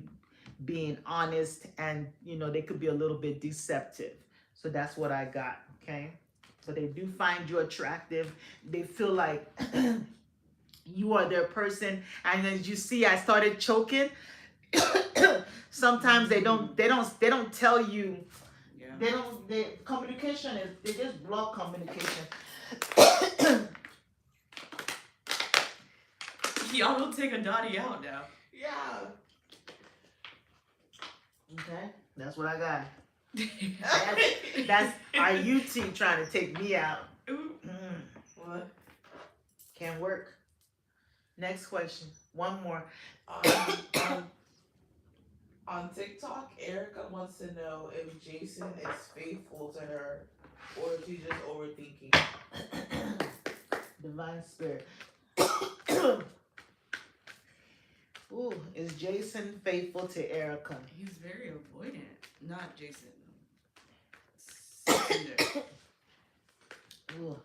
Speaker 1: being honest, and they could be a little bit deceptive. So that's what I got. Okay? So they do find you attractive. They feel like you are their person. And as you see, I started choking. Sometimes they don't tell you.
Speaker 2: Yeah.
Speaker 1: Communication is, they just block communication.
Speaker 2: Y'all will take a Dottie out now.
Speaker 3: Yeah.
Speaker 1: Okay, that's what I got. That's RUT trying to take me out.
Speaker 3: What?
Speaker 1: Can't work. Next question. One more.
Speaker 3: On TikTok, Erica wants to know if Jason is faithful to her or if he's just overthinking.
Speaker 1: Divine Spirit. Ooh, is Jason faithful to Erica?
Speaker 2: He's very avoidant. Not Jason. Satender.
Speaker 1: Ooh.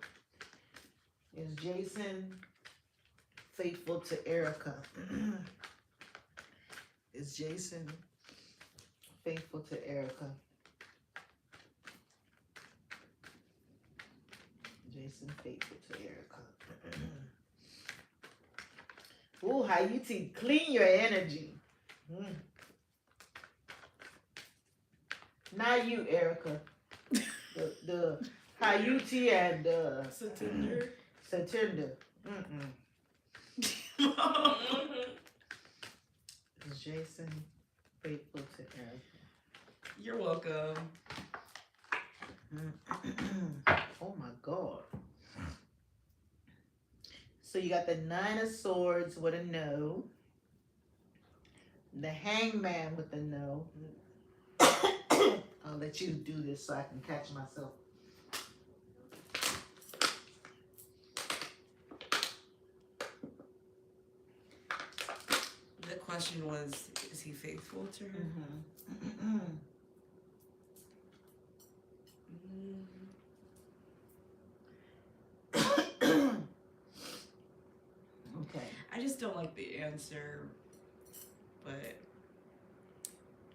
Speaker 1: Is Jason faithful to Erica? Is Jason faithful to Erica? Jason faithful to Erica. Ooh, Hayuti, clean your energy. Mm. Not you, Erica. The Hayuti and
Speaker 3: Satender.
Speaker 1: Satender. Is Jason faithful to Erica?
Speaker 2: You're welcome.
Speaker 1: Oh my God. So you got the Nine of Swords with a no. The Hangman with a no. I'll let you do this so I can catch myself.
Speaker 2: The question was, is he faithful to her?
Speaker 1: Okay.
Speaker 2: I just don't like the answer, but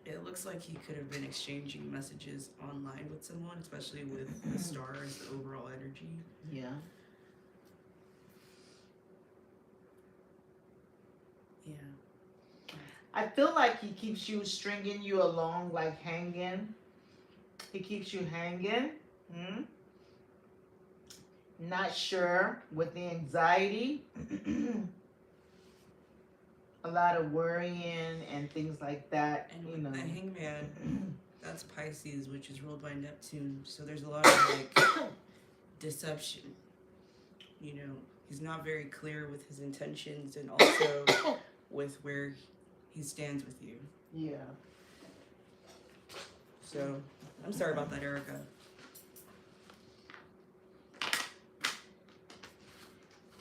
Speaker 2: it looks like he could have been exchanging messages online with someone, especially with the stars, the overall energy.
Speaker 1: Yeah.
Speaker 2: Yeah.
Speaker 1: I feel like he keeps you stringing you along, like hanging. He keeps you hanging. Not sure with the anxiety. A lot of worrying and things like that.
Speaker 2: And
Speaker 1: You
Speaker 2: with
Speaker 1: know.
Speaker 2: the Hangman, that's Pisces, which is ruled by Neptune. So there's a lot of like deception. You know, he's not very clear with his intentions and also with where he stands with you.
Speaker 1: Yeah.
Speaker 2: So I'm sorry about that, Erica.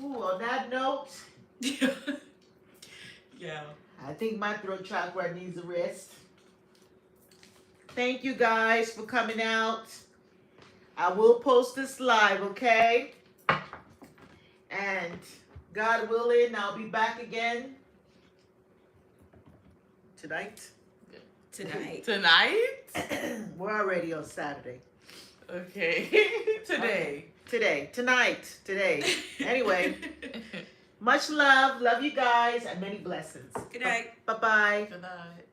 Speaker 1: Ooh, on that note,
Speaker 2: Yeah.
Speaker 1: I think my throat chakra needs a rest. Thank you guys for coming out. I will post this live, okay? And God willing, I'll be back again tonight.
Speaker 2: Tonight.
Speaker 3: Tonight?
Speaker 1: We're already on Saturday.
Speaker 3: Okay. Today.
Speaker 1: Today. Anyway, much love. Love you guys and many blessings.
Speaker 2: Good night.
Speaker 1: Bye-bye.
Speaker 3: Good night.